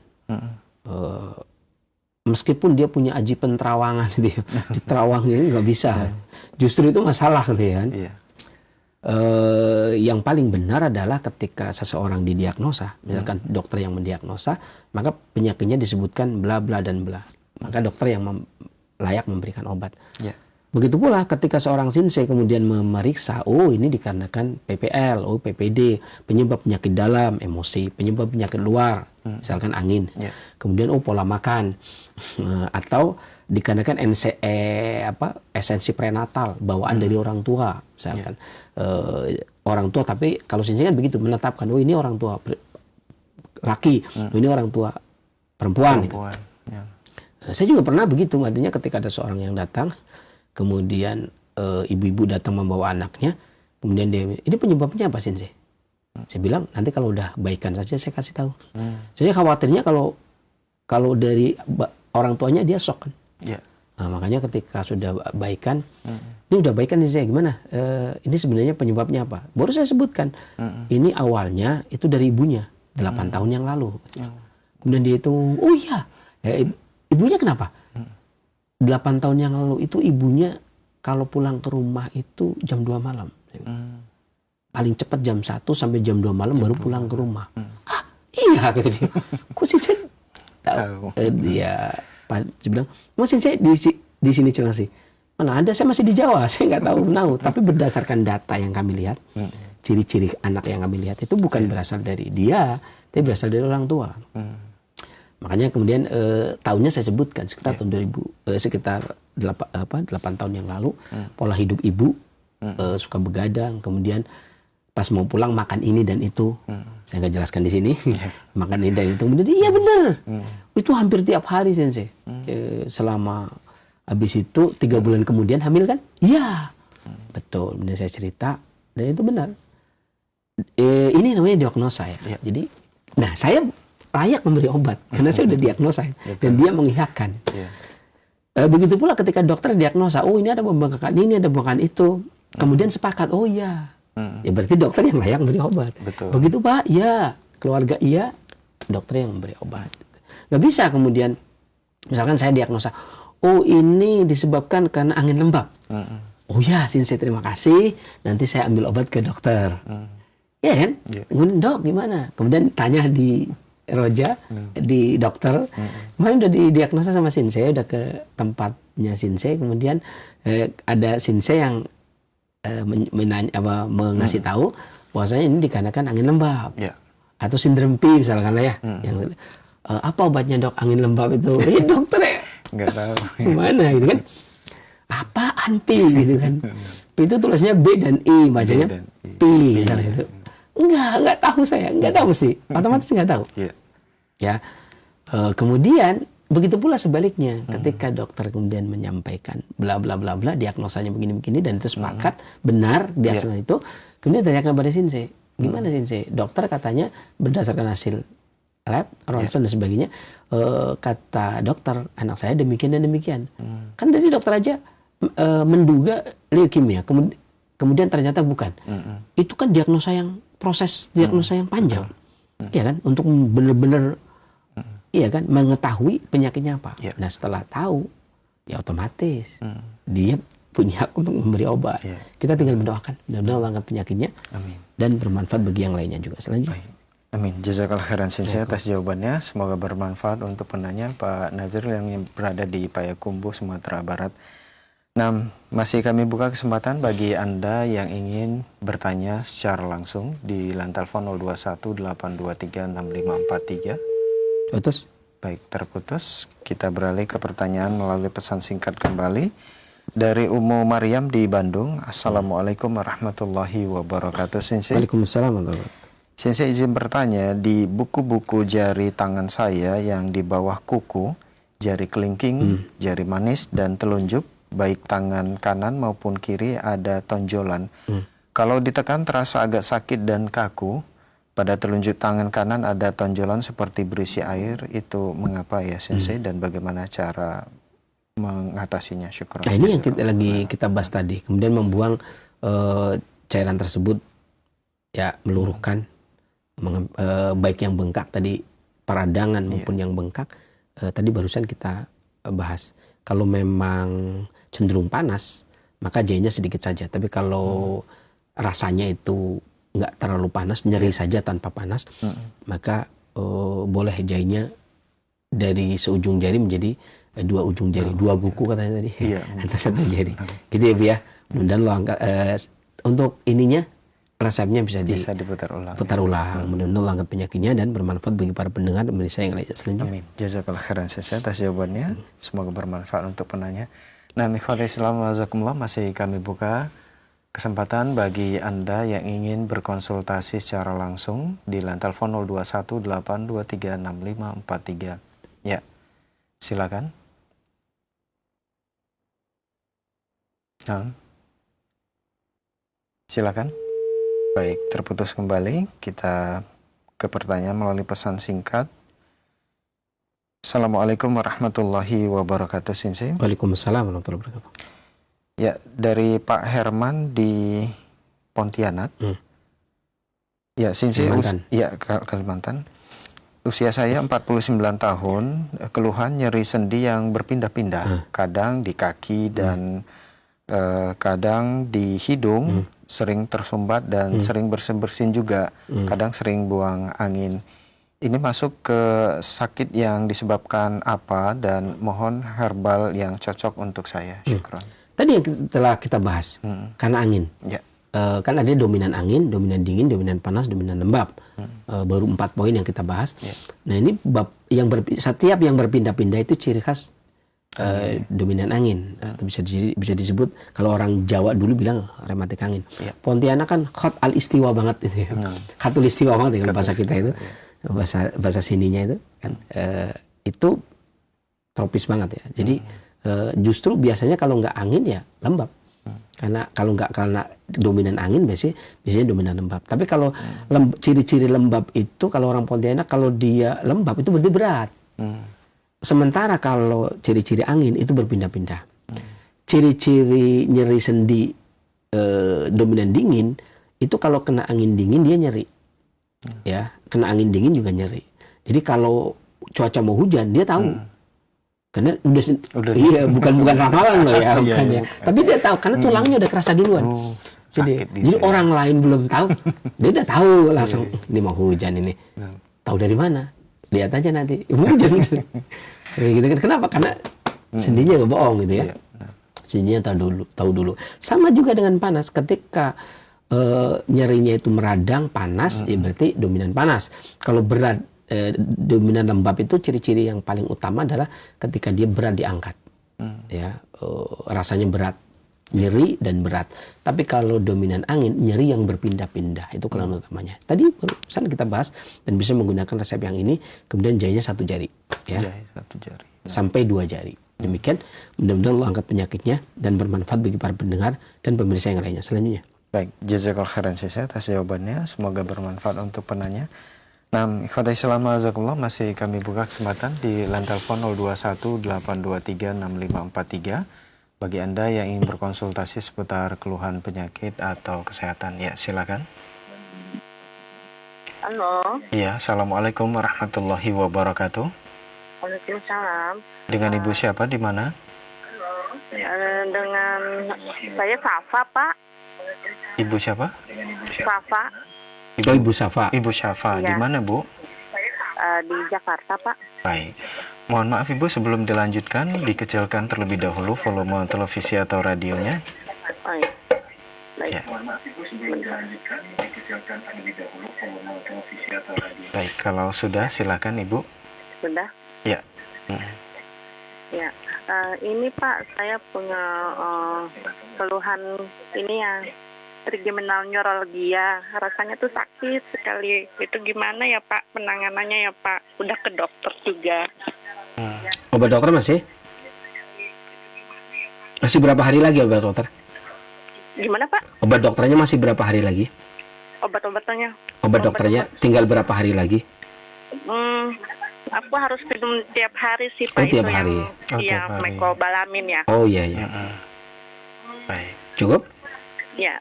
Meskipun dia punya aji penterawangan gitu ya, di terawangnya ini nggak bisa. Justru itu masalah gitu ya kan.
Iya.
Yang paling benar adalah ketika seseorang didiagnosa, misalkan dokter yang mendiagnosa, maka penyakitnya disebutkan bla bla dan bla. Maka dokter yang layak memberikan obat.
Ya.
Begitu pula ketika seorang sinsei kemudian memeriksa, oh ini dikarenakan PPL, oh PPD, penyebab penyakit dalam, emosi, penyebab penyakit luar, misalkan angin.
Ya.
Kemudian oh pola makan, atau dikarenakan esensi prenatal, bawaan dari orang tua, misalkan orang tua. Tapi kalau sinsei kan begitu menetapkan, oh ini orang tua laki, oh, ini orang tua perempuan. Gitu.
Ya.
Saya juga pernah begitu, artinya ketika ada seorang yang datang, kemudian ibu-ibu datang membawa anaknya, kemudian dia, ini penyebabnya apa sih? Saya bilang nanti kalau udah baikan saja saya kasih tahu. Saya khawatirnya kalau dari orang tuanya dia shock kan.
Ya.
Nah, makanya ketika sudah baikan, ini udah baikan sih saya gimana? Ini sebenarnya penyebabnya apa? Baru saya sebutkan. Ini awalnya itu dari ibunya 8 tahun yang lalu. Kemudian dia hitung, oh iya, ibunya kenapa? 8 tahun yang lalu itu ibunya kalau pulang ke rumah itu jam 2 malam. Paling cepat jam 1 sampai jam 2 malam baru pulang ke rumah. Ah, iya kata dia. Kok sih saya tahu? Dia bilang, "Mas saya di sini Cilengsi." Mana ada, saya masih di Jawa, saya nggak tahu. Tapi berdasarkan data yang kami lihat, ciri-ciri anak yang kami lihat itu bukan berasal dari dia, tapi berasal dari orang tua. Makanya kemudian tahunnya saya sebutkan sekitar tahun 2000, sekitar 8 tahun yang lalu, pola hidup ibu suka begadang, kemudian pas mau pulang makan ini dan itu, saya nggak jelaskan di sini, makan ini dan itu, kemudian iya benar, itu hampir tiap hari sensei, selama habis itu 3 bulan kemudian hamil kan, iya, betul, kemudian saya cerita dan itu benar, ini namanya diagnosa ya, jadi, nah saya layak memberi obat karena saya udah diagnosa dan dia mengiyakan. Begitu pula ketika dokter diagnosa, oh ini ada pembengkakan ini, ada pembengkakan itu, kemudian sepakat, oh iya, ya berarti dokter yang layak memberi obat.
Betul.
Begitu Pak, ya keluarga iya, dokter yang memberi obat. Gak bisa kemudian, misalkan saya diagnosa, oh ini disebabkan karena angin lembab. Oh ya, sensei terima kasih, nanti saya ambil obat ke dokter. Ya kan? Kemudian dok gimana? Kemudian tanya di Roja, di dokter, kemarin udah didiagnosa sama Shinsei, udah ke tempatnya Shinsei, kemudian ada Shinsei yang mengasih tahu bahwasanya ini dikarenakan angin lembab, atau sindrom P misalkan lah ya, yang apa obatnya dok angin lembab itu, dokter ya
nggak tahu
gimana gitu kan, apaan P gitu kan, P itu tulisnya B dan I, bacanya P misalnya gitu. Enggak tahu saya, enggak tahu mesti, otomatis enggak tahu. Ya, kemudian begitu pula sebaliknya, ketika dokter kemudian menyampaikan bla bla bla bla, diagnosanya begini-begini dan itu sepakat benar diagnosa itu, kemudian tanyakan pada Shinsei, gimana Shinsei? Dokter katanya berdasarkan hasil lab, ronsen dan sebagainya, kata dokter anak saya demikian dan demikian. Kan tadi dokter aja menduga leukemia, kemudian ternyata bukan. Itu kan diagnosa yang proses diagnosa yang panjang, iya kan, untuk benar-benar, iya kan, mengetahui penyakitnya apa. Nah setelah tahu, ya otomatis dia punya hak untuk memberi obat. Kita tinggal mendoakan, mudah-mudahan mengangkat penyakitnya. Dan bermanfaat bagi yang lainnya juga. Selanjutnya.
Amin. Jazakallah khairan Shinsei atas jawabannya. Semoga bermanfaat untuk penanya Pak Nazir yang berada di Payakumbuh, Sumatera Barat. Nah, masih kami buka kesempatan bagi Anda yang ingin bertanya secara langsung di line telepon 0218236543.
Putus?
Baik, terputus. Kita beralih ke pertanyaan melalui pesan singkat kembali. dari Ummu Maryam di Bandung. Assalamualaikum warahmatullahi wabarakatuh. Sensei.
Waalaikumsalam warahmatullahi wabarakatuh.
Sensei izin bertanya, di buku-buku jari tangan saya yang di bawah kuku, jari kelingking, jari manis, dan telunjuk, baik tangan kanan maupun kiri ada tonjolan. Kalau ditekan terasa agak sakit dan kaku. Pada telunjuk tangan kanan ada tonjolan seperti berisi air. Itu mengapa ya Sensei dan bagaimana cara mengatasinya? Syukur.
Nah ini yang kita bahas tadi. Kemudian membuang cairan tersebut ya meluruhkan baik yang bengkak tadi peradangan maupun yang bengkak tadi barusan kita bahas. Kalau memang cenderung panas maka jahenya sedikit saja. Tapi kalau rasanya itu nggak terlalu panas, nyeri saja tanpa panas, maka boleh jahenya dari seujung jari menjadi dua ujung jari, dua buku katanya tadi, atas satu jari, gitu ya Bu ya. Dan lo angkat untuk ininya resepnya bisa
diputar ulang.
Putar ulang, mudah-mudahan lo angkat penyakitnya dan bermanfaat bagi para pendengar dan Indonesia yang lainnya selanjutnya.
Amin. Jazakallah khairan Sensei atas jawabannya. Semoga bermanfaat untuk penanya. Nah, ikhwatul Islam wazakumullah, masih kami buka kesempatan bagi Anda yang ingin berkonsultasi secara langsung di line telepon 0218236543. Ya, silakan. Silakan. Baik, terputus kembali. Kita ke pertanyaan melalui pesan singkat. Assalamualaikum warahmatullahi wabarakatuh, Sensei.
Waalaikumsalam warahmatullahi wabarakatuh.
Ya, dari Pak Herman di Pontianak. Ya, Sensei, Kalimantan. Usia saya 49 tahun, keluhan nyeri sendi yang berpindah-pindah. Kadang di kaki dan kadang di hidung, sering tersumbat dan sering bersin-bersin juga. Kadang sering buang angin. Ini masuk ke sakit yang disebabkan apa dan mohon herbal yang cocok untuk saya. Syukran.
Tadi yang telah kita bahas, karena angin.
Ya.
Kan ada dominan angin, dominan dingin, dominan panas, dominan lembab. Baru 4 poin yang kita bahas. Ya. Nah ini bab yang setiap yang berpindah-pindah itu ciri khas dominan angin. Bisa disebut kalau orang Jawa dulu bilang rematik angin. Ya. Pontianak kan khot al istiwa banget itu. Khatul istiwa banget ya kalau bahasa kita itu. Bahasa sininya itu kan itu tropis banget ya. Jadi justru biasanya kalau nggak angin ya lembab. Karena kalau nggak karena dominan angin biasanya dominan lembab. Tapi kalau ciri-ciri lembab itu kalau orang Pontianak kalau dia lembab itu berarti berat. Sementara kalau ciri-ciri angin itu berpindah-pindah. Ciri-ciri nyeri sendi dominan dingin itu kalau kena angin dingin dia nyeri. Ya, kena angin dingin juga nyeri. Jadi kalau cuaca mau hujan dia tahu. Karena udah iya bukan ramalan loh ya, bukan ya. Tapi dia tahu karena tulangnya udah kerasa duluan. Jadi orang lain belum tahu, dia udah tahu langsung ini mau hujan ini. Tahu dari mana? Lihat aja nanti hujan. Gitu kan. Kenapa? Karena sendinya nggak bohong gitu ya. Sendinya tahu dulu. Sama juga dengan panas. Ketika nyerinya itu meradang panas, ya berarti dominan panas. Kalau berat dominan lembab itu ciri-ciri yang paling utama adalah ketika dia berat diangkat, ya rasanya berat, nyeri dan berat. Tapi kalau dominan angin nyeri yang berpindah-pindah itu kelainan utamanya. Tadi barusan kita bahas dan bisa menggunakan resep yang ini. Kemudian jahenya 1 jari, ya,
1 jari
sampai 2 jari. Demikian mudah-mudahan Allah angkat penyakitnya dan bermanfaat bagi para pendengar dan pemirsa yang lainnya selanjutnya.
Baik, jazakallahu khairan Sensei atas jawabannya. Semoga bermanfaat untuk penanya. Nah, ikhwatul Islam wazakumullah, masih kami buka kesempatan di line telepon 0218236543 bagi Anda yang ingin berkonsultasi seputar keluhan penyakit atau kesehatan. Ya, silakan.
Halo.
Iya, Assalamualaikum warahmatullahi wabarakatuh.
Waalaikumsalam.
Dengan Ibu siapa, di mana?
Dengan saya Safa, Pak.
Ibu siapa?
Safa.
Ibu Safa.
Ibu Safa,
Ya.
di mana Bu?
Di Jakarta, Pak.
Baik. Mohon maaf Ibu, sebelum dilanjutkan dikecilkan terlebih dahulu volume televisi atau radionya.
Oh, iya. Baik.
Ya. Baik, kalau sudah silakan Ibu.
Sudah?
Ya.
Ya, ini Pak, saya punya keluhan ini ya, trigeminal neuralgia. Rasanya tuh sakit sekali. Itu gimana ya Pak penanganannya ya Pak? Udah ke dokter juga.
Obat dokter masih berapa hari lagi obat dokter?
Gimana Pak?
Obat dokternya masih berapa hari lagi?
Obat-obatnya?
Obat dokternya tinggal berapa hari lagi?
Aku harus minum tiap hari sih Pak.
Oh, tiap
itu
hari.
Oh,
Iya,
tiap hari.
mecobalamin ya.
Oh iya iya.
Baik.
Cukup?
Ya,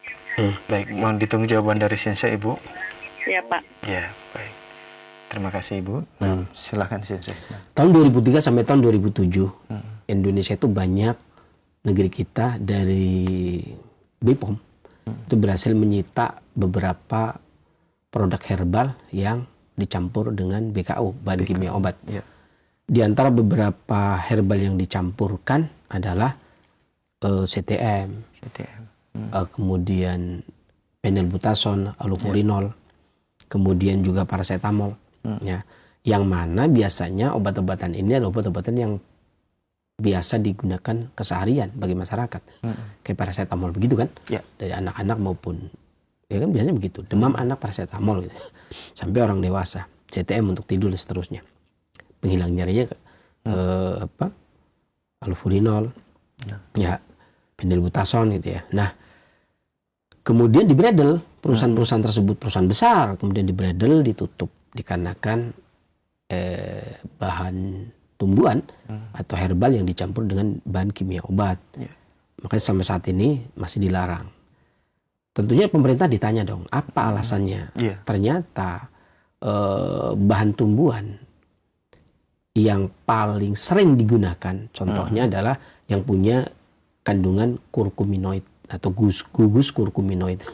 Baik, mohon ditunggu jawaban dari Sensei Ibu.
ya Pak.
Ya, baik. Terima kasih Ibu. Silakan Sensei.
Tahun 2003 sampai tahun 2007 Indonesia itu banyak negeri kita dari BPOM itu berhasil menyita beberapa produk herbal yang dicampur dengan BKO, bahan kimia obat.
Ya.
Di antara beberapa herbal yang dicampurkan adalah CTM,
CTM.
kemudian phenylbutazone, allopurinol, kemudian juga paracetamol. Ya, yang mana biasanya obat-obatan ini adalah obat-obatan yang biasa digunakan keseharian bagi masyarakat, kayak paracetamol begitu kan,
Ya.
dari anak-anak maupun ya kan biasanya begitu, demam anak paracetamol gitu. Sampai orang dewasa, CTM untuk tidur dan seterusnya, penghilang nyerinya allopurinol, ya phenylbutazone gitu ya. Nah, kemudian dibredel perusahaan-perusahaan tersebut, perusahaan besar, kemudian dibredel, ditutup dikarenakan bahan tumbuhan atau herbal yang dicampur dengan bahan kimia obat.
Ya.
Makanya sampai saat ini masih dilarang. Tentunya pemerintah ditanya dong, apa alasannya?
Ya.
Ternyata bahan tumbuhan yang paling sering digunakan, contohnya adalah yang punya kandungan kurkuminoid atau gugus kurkuminoid.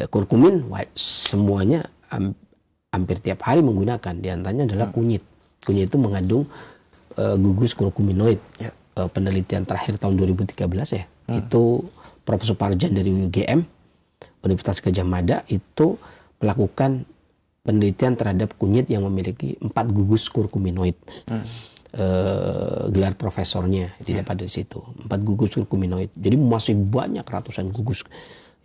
Kurkumin semuanya hampir tiap hari menggunakan. Di antaranya adalah kunyit. Kunyit itu mengandung gugus kurkuminoid.
Ya.
Penelitian terakhir tahun 2013 ya, itu Profesor Parjan dari UGM, Universitas Gadjah Mada, itu melakukan penelitian terhadap kunyit yang memiliki 4 gugus kurkuminoid. Gelar profesornya didapat dari situ, 4 gugus kurkuminoid. Jadi masih banyak ratusan gugus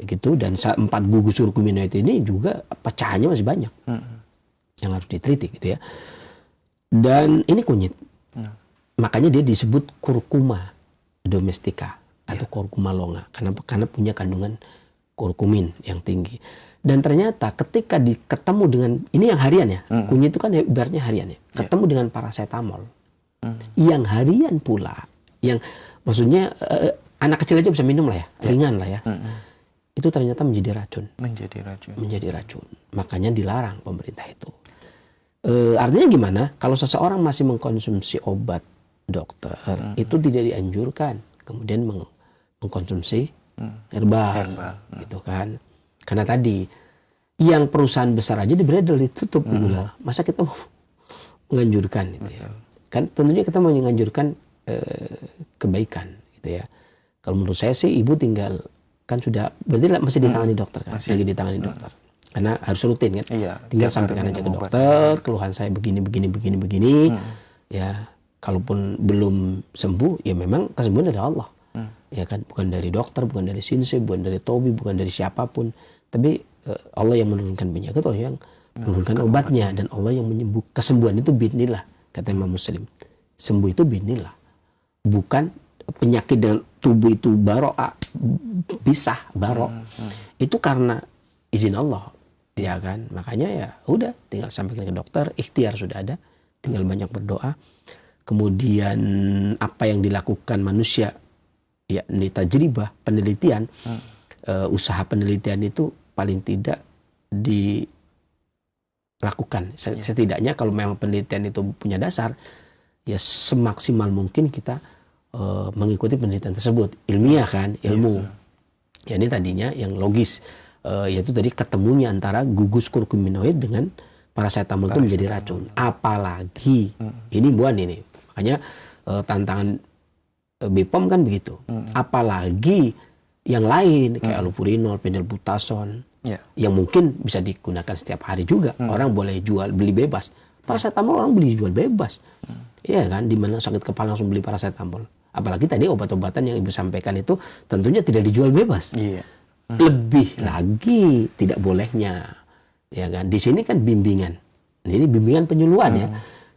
gitu, dan 4 gugus kurkuminoid ini juga pecahannya masih banyak yang harus diteliti gitu ya. Dan ini kunyit, makanya dia disebut kurkuma domestika atau kurkuma longa karena punya kandungan kurkumin yang tinggi. Dan ternyata ketika ketemu dengan ini yang harian ya, kunyit itu kan ibaratnya harian ya, ketemu dengan paracetamol yang harian pula, yang maksudnya anak kecil aja bisa minum lah ya, ringan lah ya. Itu ternyata menjadi racun. Menjadi racun. Makanya dilarang pemerintah itu. Artinya gimana? Kalau seseorang masih mengkonsumsi obat dokter, itu tidak dianjurkan kemudian mengkonsumsi herbal, gitu kan? Karena tadi yang perusahaan besar aja dibredel, ditutup gitu lah. Masa kita mau menganjurkan gitu ya? Kan tentunya kita mau menganjurkan kebaikan gitu ya. Kalau menurut saya sih ibu tinggal kan sudah berarti masih ditangani dokter kan, lagi ditangani dokter. Karena harus rutin kan.
Iya,
tinggal sampaikan aja ke dokter, keluhan saya begini. Ya, kalaupun belum sembuh, ya memang kesembuhan dari Allah. Ya kan, bukan dari dokter, bukan dari Sensei, bukan dari Tobi, bukan dari siapapun. Tapi Allah yang menurunkan penyakit, Allah yang menurunkan obatnya, dan Allah yang menyembuh. Kesembuhan itu bi'idznillah, kata Imam Muslim. Sembuh itu bi'idznillah. Bukan penyakit dengan tubuh itu pisah. Itu karena izin Allah. Ya kan, makanya ya udah tinggal sampaikan ke dokter, ikhtiar sudah ada, tinggal banyak berdoa. Kemudian apa yang dilakukan manusia, yakni tajribah, penelitian, usaha penelitian itu paling tidak dilakukan. Setidaknya kalau memang penelitian itu punya dasar, ya semaksimal mungkin kita mengikuti penelitian tersebut, ilmiah kan, ilmu. Ya ini tadinya yang logis. Yaitu tadi ketemunya antara gugus kurkuminoid dengan paracetamol itu menjadi racun. Apalagi ini buan ini, makanya tantangan BPOM kan begitu. Apalagi yang lain kayak allopurinol, phenylbutazone, yang mungkin bisa digunakan setiap hari juga. Orang boleh jual beli bebas. Paracetamol orang beli jual bebas. Iya kan, di mana sakit kepala langsung beli paracetamol. Apalagi tadi obat-obatan yang ibu sampaikan itu tentunya tidak dijual bebas.
Iya.
Lebih lagi tidak bolehnya, ya kan. Di sini kan bimbingan. Ini bimbingan penyuluhan ya.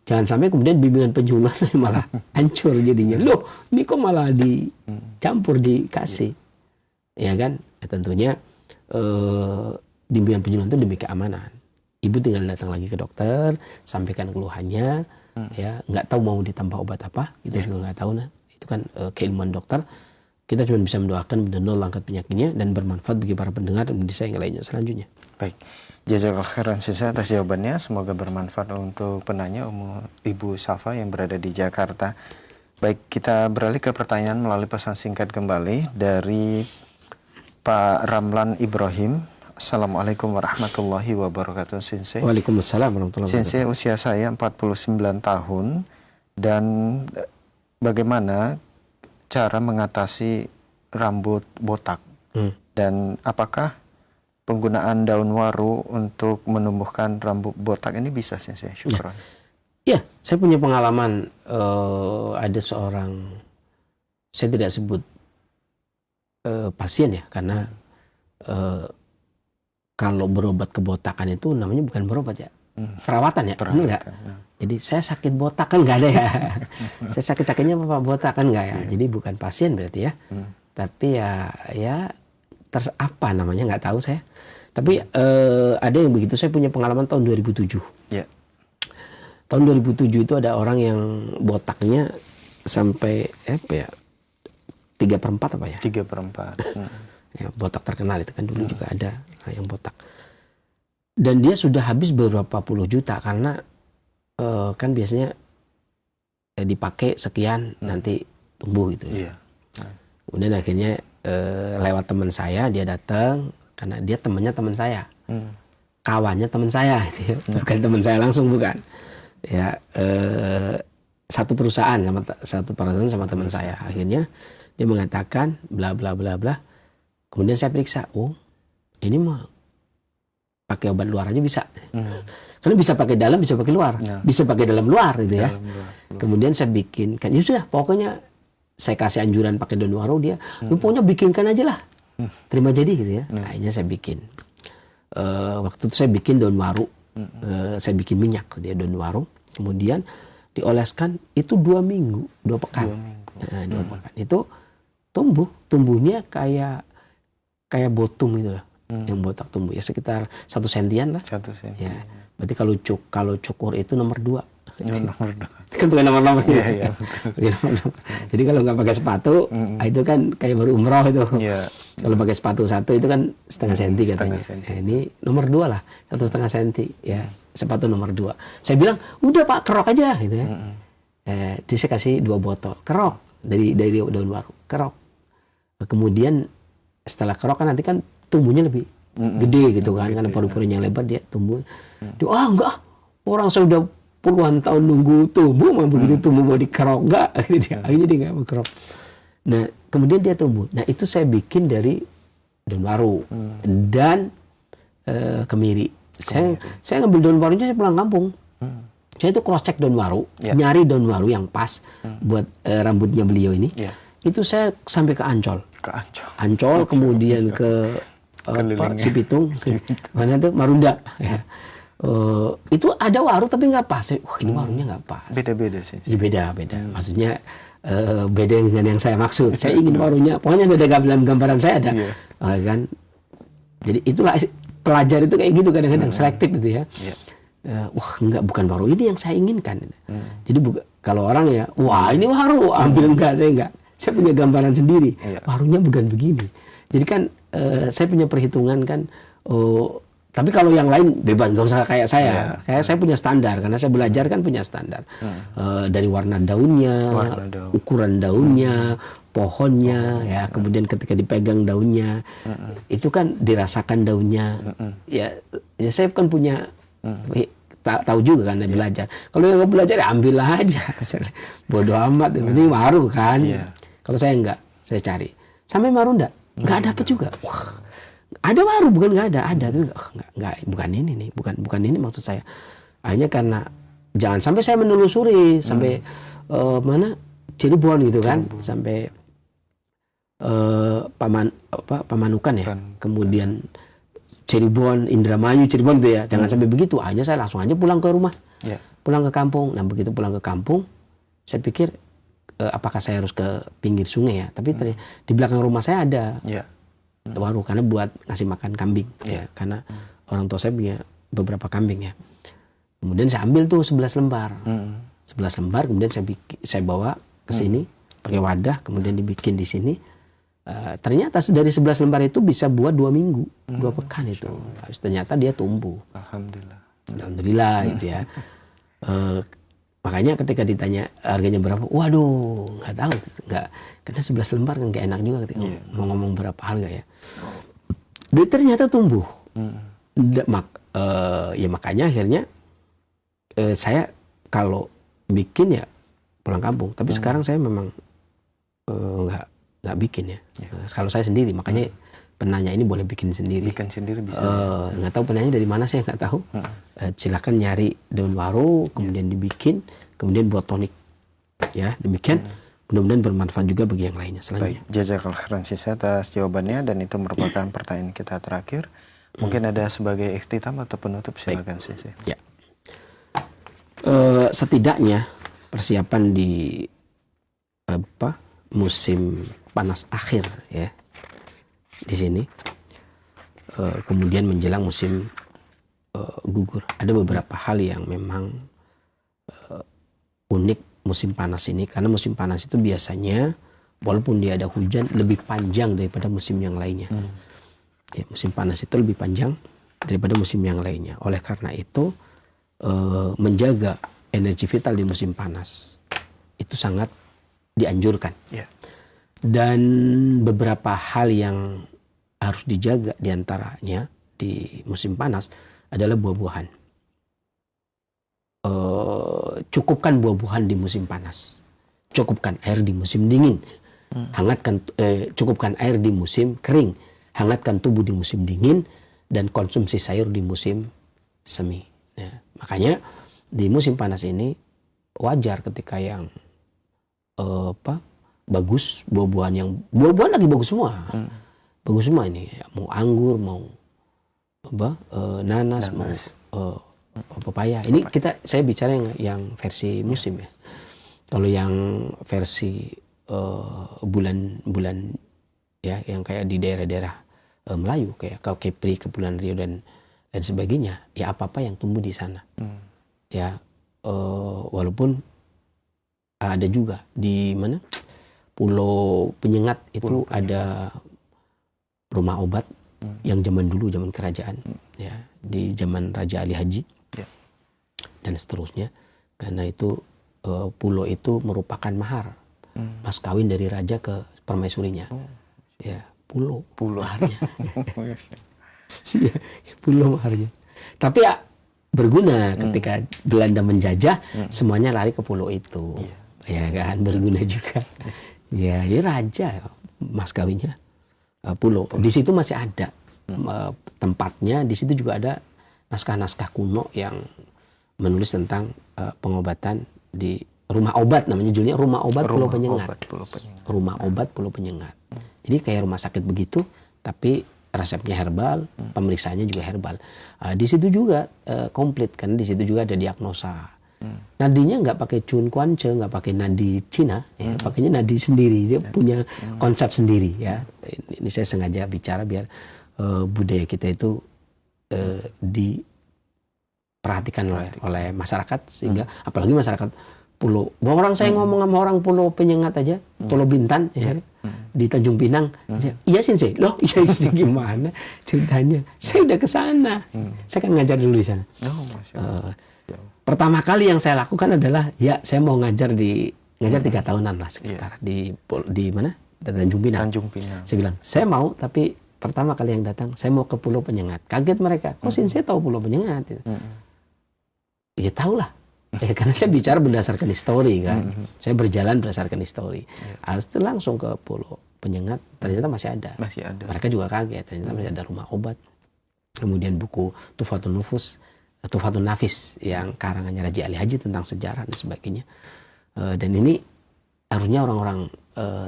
Jangan sampai kemudian bimbingan penyuluhan malah hancur jadinya. Loh, ini kok malah dicampur dikasih, ya kan? Tentunya bimbingan penyuluhan itu demi keamanan. Ibu tinggal datang lagi ke dokter, sampaikan keluhannya, ya nggak tahu mau ditambah obat apa, kita juga nggak tahu nah. Itu kan keilmuan dokter. Kita cuma bisa mendoakan benar-benar angkat penyakitnya dan bermanfaat bagi para pendengar dan saya yang lainnya selanjutnya.
Baik, jazakallahu khairan sisa atas jawabannya. Semoga bermanfaat untuk penanya Ibu Safa yang berada di Jakarta. Baik, kita beralih ke pertanyaan melalui pesan singkat kembali dari Pak Ramlan Ibrahim. Assalamualaikum warahmatullahi wabarakatuh, Sensei.
Waalaikumsalam warahmatullahi wabarakatuh.
Sensei, usia saya 49 tahun dan bagaimana cara mengatasi rambut botak? Dan apakah penggunaan daun waru untuk menumbuhkan rambut botak ini bisa, Sensei? Syukran.
Ya, saya punya pengalaman ada seorang, saya tidak sebut pasien ya, karena kalau berobat kebotakan itu namanya bukan berobat ya, perawatan ya, benar nggak? Jadi saya sakit botak kan nggak ada ya, saya sakit-sakitnya apa botak kan nggak ya, jadi bukan pasien berarti ya, tapi ya apa namanya nggak tahu saya, tapi ada yang begitu. Saya punya pengalaman tahun 2007.
Yeah.
Tahun 2007 itu ada orang yang botaknya sampai apa ya, 3/4 apa ya?
3/4.
Ya, botak terkenal itu kan dulu juga ada yang botak. Dan dia sudah habis beberapa puluh juta karena kan biasanya dipakai sekian nanti tumbuh gitu.
Iya.
Kemudian akhirnya lewat teman saya dia datang karena dia temannya teman saya, kawannya teman saya, gitu ya. Bukan teman saya langsung, bukan. Ya satu perusahaan sama teman saya. Akhirnya dia mengatakan bla bla bla bla. Kemudian saya periksa, oh ini mah pakai obat luar aja bisa. Karena bisa pakai dalam, bisa pakai luar, bisa pakai dalam luar gitu ya. Kemudian saya bikin kan, ya sudah pokoknya saya kasih anjuran pakai daun waru, dia pokoknya bikinkan aja lah, terima jadi gitu ya. Akhirnya saya bikin. Waktu itu saya bikin daun waru, saya bikin minyak dia daun waru, kemudian dioleskan itu 2 minggu, 2 pekan. 2 pekan itu tumbuhnya kayak botum gitu lah. Yang botak tumbuh ya sekitar 1 sentian lah.
1 senti.
Ya, berarti kalau cukur itu nomor 2.
Nomor 2.
Kan pakai nomor-nomor.
Iya,
Jadi kalau nggak pakai sepatu, itu kan kayak baru umroh itu.
Iya.
Kalau pakai sepatu 1 itu kan setengah senti katanya.
Senti.
Ini nomor 2 lah, 1,5 senti. Ya, sepatu nomor 2. Saya bilang, udah Pak, kerok aja gitu ya. Jadi saya kasih 2 botol kerok dari daun waru, kerok. Kemudian setelah kerok kan nanti kan tumbuhnya lebih gede gitu kan, karena paru-parunya yang lebar dia tumbuh. Dia, enggak, orang saya udah puluhan tahun nunggu tumbuh, mau begitu tumbuh mau dikerok enggak? Akhirnya dia nggak mau kerok. Nah kemudian dia tumbuh. Nah itu saya bikin dari daun waru dan kemiri. Saya ngambil daun warunya, saya pulang kampung. Saya itu cross check daun waru, nyari daun waru yang pas buat rambutnya beliau ini. Itu saya sampai ke Ancol. Ancol, kemudian ke Cipitung, mana itu Marunda. Ya. Itu ada waru tapi nggak pas. Ini warunya nggak pas.
Beda-beda sih.
Ya, beda. Maksudnya beda dengan yang saya maksud. Saya ingin warunya, pokoknya ada gambaran saya ada, kan. Jadi itulah pelajar itu kayak gitu kadang-kadang selektif gitu ya. Bukan waru ini yang saya inginkan. Jadi kalau orang ya, wah ini waru, ambil enggak, saya enggak. Saya punya gambaran sendiri. Warunya bukan begini. Jadi kan saya punya perhitungan kan. Tapi kalau yang lain bebas, nggak usah kayak saya. Saya punya standar karena saya belajar kan punya standar. Dari warna daunnya, ukuran daunnya, pohonnya, ya. Kemudian ketika dipegang daunnya, itu kan dirasakan daunnya. Ya saya kan punya. Tahu juga kan, belajar. Kalau yang belajar ya ambillah aja. Bodoh amat, ini waru kan. Kalau saya enggak, saya cari. Sampai Marunda, enggak dapat juga. Wah, ada waru, bukan enggak ada, tapi enggak, bukan ini nih, bukan ini maksud saya. Akhirnya karena jangan sampai saya menelusuri sampai mana Cirebon gitu kan, sampai Pamanukan ya, kemudian Cirebon, Indramayu, Cirebon gitu ya. Jangan sampai begitu. Akhirnya saya langsung aja pulang ke rumah, pulang ke kampung. Nah begitu pulang ke kampung, saya pikir apakah saya harus ke pinggir sungai ya? Tapi di belakang rumah saya ada warung karena buat ngasih makan kambing ya. Karena orang tua saya punya beberapa kambing ya. Kemudian saya ambil tuh 11 lembar. 11 lembar kemudian saya bawa ke sini pakai wadah, kemudian dibikin di sini. Ternyata dari 11 lembar itu bisa buat 2 minggu, 2 pekan itu. Habis ternyata dia tumbuh. Alhamdulillah gitu ya. Makanya ketika ditanya harganya berapa, waduh nggak tahu, nggak, karena 11 lembar kan nggak enak juga ketika mau ngomong berapa harga ya. Dan ternyata tumbuh. Ya makanya akhirnya saya kalau bikin ya pulang kampung. Tapi sekarang saya memang nggak bikin ya. Kalau saya sendiri, makanya penanya ini boleh bikin sendiri. Bikin sendiri bisa. Nggak tahu penanya dari mana, saya nggak tahu. Silakan nyari daun waru, kemudian dibikin, kemudian buat tonik. Ya, demikian. Mudah-mudahan bermanfaat juga bagi yang lainnya. Selanjutnya.
Baik, jazakallahu khairan atas jawabannya, dan itu merupakan pertanyaan kita terakhir. Mungkin ada sebagai ikhtitam atau penutup, silakan sih.
Ya. Setidaknya persiapan di musim panas akhir ya di sini, kemudian menjelang musim gugur, ada beberapa hal yang memang unik musim panas ini, karena musim panas itu biasanya walaupun dia ada hujan lebih panjang daripada musim yang lainnya. Ya, musim panas itu lebih panjang daripada musim yang lainnya. Oleh karena itu menjaga energi vital di musim panas itu sangat dianjurkan. Dan beberapa hal yang harus dijaga diantaranya di musim panas adalah buah-buahan. Cukupkan buah-buahan di musim panas, cukupkan air di musim dingin, hangatkan, cukupkan air di musim kering, hangatkan tubuh di musim dingin, dan konsumsi sayur di musim semi. Nah, makanya di musim panas ini wajar ketika yang bagus, buah-buahan lagi bagus semua. Bagus semua ini, mau anggur, mau nanas, mau pepaya. Ini saya bicara yang versi musim ya. Kalau yang versi bulan-bulan ya, yang kayak di daerah-daerah Melayu kayak Kepri, Kepulauan Riau dan sebagainya, ya apa-apa yang tumbuh di sana. Ya walaupun ada juga di mana Pulau Penyengat itu ada rumah obat yang zaman dulu, zaman kerajaan ya, di zaman Raja Ali Haji dan seterusnya, karena itu pulau itu merupakan mahar, mas kawin dari raja ke permaisurinya. Ya, pulau maharnya. Pulau maharnya. Tapi ya berguna ketika Belanda menjajah, semuanya lari ke pulau itu. Ya kan, berguna juga. Ya, raja mas kawinnya pulau. Di situ masih ada tempatnya. Di situ juga ada naskah-naskah kuno yang menulis tentang pengobatan di rumah obat, namanya judulnya Rumah Obat Pulau Penyengat. Rumah Obat Pulau Penyengat. Jadi kayak rumah sakit begitu, tapi resepnya herbal, pemeriksaannya juga herbal. Di situ juga komplit, kan di situ juga ada diagnosa. Nadinya nggak pakai Chun Kuance, nggak pakai nadi Cina, ya, pakainya nadi sendiri. Dia punya konsep sendiri ya. Ini saya sengaja bicara biar budaya kita itu diperhatikan oleh masyarakat, sehingga apalagi masyarakat pulau. Orang saya ngomong sama orang Pulau Penyengat aja, Pulau Bintan ya, di Tanjung Pinang. Iya sih, loh iya sih, gimana ceritanya? Saya udah ke sana. Saya kan ngajar dulu di sana. Pertama kali yang saya lakukan adalah saya mau ngajar 3 tahunan lah sekitar di mana? Tanjung Pinang. Saya bilang, saya mau, tapi pertama kali yang datang saya mau ke Pulau Penyengat. Kaget mereka. Kok saya tahu Pulau Penyengat? Ya tahu lah. Karena saya bicara berdasarkan histori kan. Saya berjalan berdasarkan histori. Itu langsung ke Pulau Penyengat, ternyata masih ada. Mereka juga kaget, ternyata masih ada rumah obat. Kemudian buku Tuhfatun Nufus Tuhfatun Nafis yang karangannya Raji Ali Haji tentang sejarah dan sebagainya. Dan ini harusnya orang-orang,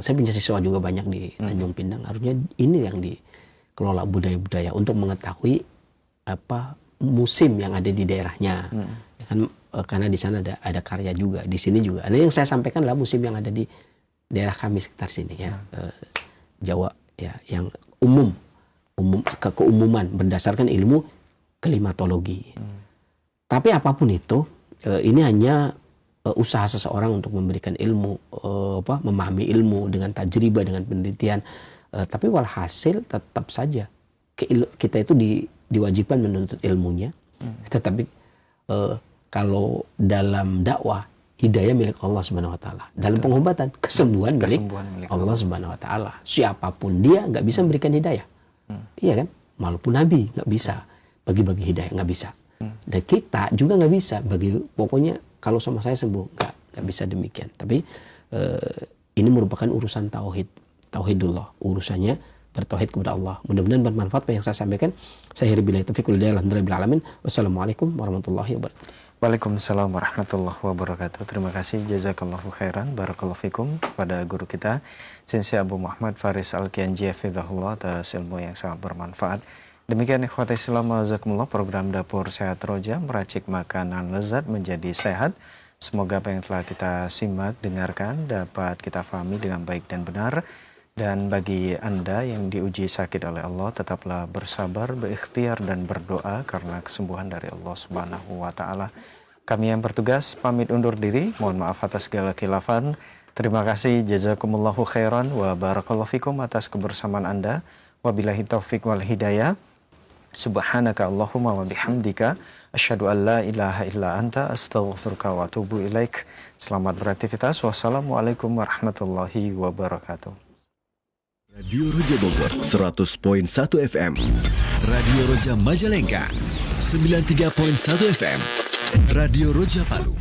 saya punya siswa juga banyak di Tanjung Pinang, harusnya ini yang dikelola budaya-budaya untuk mengetahui apa musim yang ada di daerahnya. Kan, karena di sana ada karya juga, di sini juga. Ada yang saya sampaikan adalah musim yang ada di daerah kami sekitar sini ya, Jawa ya, yang umum keumuman berdasarkan ilmu klimatologi. Tapi apapun itu, ini hanya usaha seseorang untuk memberikan ilmu, memahami ilmu dengan tajribah, dengan penelitian. Tapi walhasil tetap saja kita itu diwajibkan menuntut ilmunya. Tetapi kalau dalam dakwah, hidayah milik Allah Subhanahu wa taala. Dalam pengobatan, kesembuhan milik Allah Subhanahu wa taala. Siapapun dia nggak bisa memberikan hidayah. Iya kan? Walaupun nabi nggak bisa bagi-bagi hidayah, nggak bisa. Dan kita juga nggak bisa pokoknya kalau sama saya sembuh, nggak bisa demikian. Tapi ini merupakan urusan tauhidullah, urusannya bertauhid kepada Allah. Mudah-mudahan bermanfaat apa yang saya sampaikan. Saya akhiri billahi taufiq wal hidayah. Alhamdulillahil alamin. Wassalamualaikum warahmatullahi wabarakatuh.
Waalaikumsalam warahmatullahi wabarakatuh. Terima kasih, jazakallahu khairan, barakallahu fikum kepada guru kita Sensei Abu Muhammad Faris Alkianji hafizahullah atas ilmu yang sangat bermanfaat. Demikian ikhwati Islam jazakumullah, program Dapur Sehat Roja, meracik makanan lezat menjadi sehat. Semoga apa yang telah kita simak, dengarkan dapat kita pahami dengan baik dan benar. Dan bagi Anda yang diuji sakit oleh Allah, tetaplah bersabar, berikhtiar dan berdoa karena kesembuhan dari Allah Subhanahu wa taala. Kami yang bertugas pamit undur diri. Mohon maaf atas segala khilafan. Terima kasih, jazakumullahu khairan wa barakallahu fikum atas kebersamaan Anda. Wabillahi taufiq wal hidayah. Subhanaka Allahumma wa bihamdika asyhadu an la ilaha illa anta astaghfiruka wa atubu ilaik. Selamat beraktivitas. Wassalamualaikum warahmatullahi wabarakatuh.
Radio Roja Bogor 100.1 FM, Radio Roja Majalengka 93.1 FM, Radio Roja Palu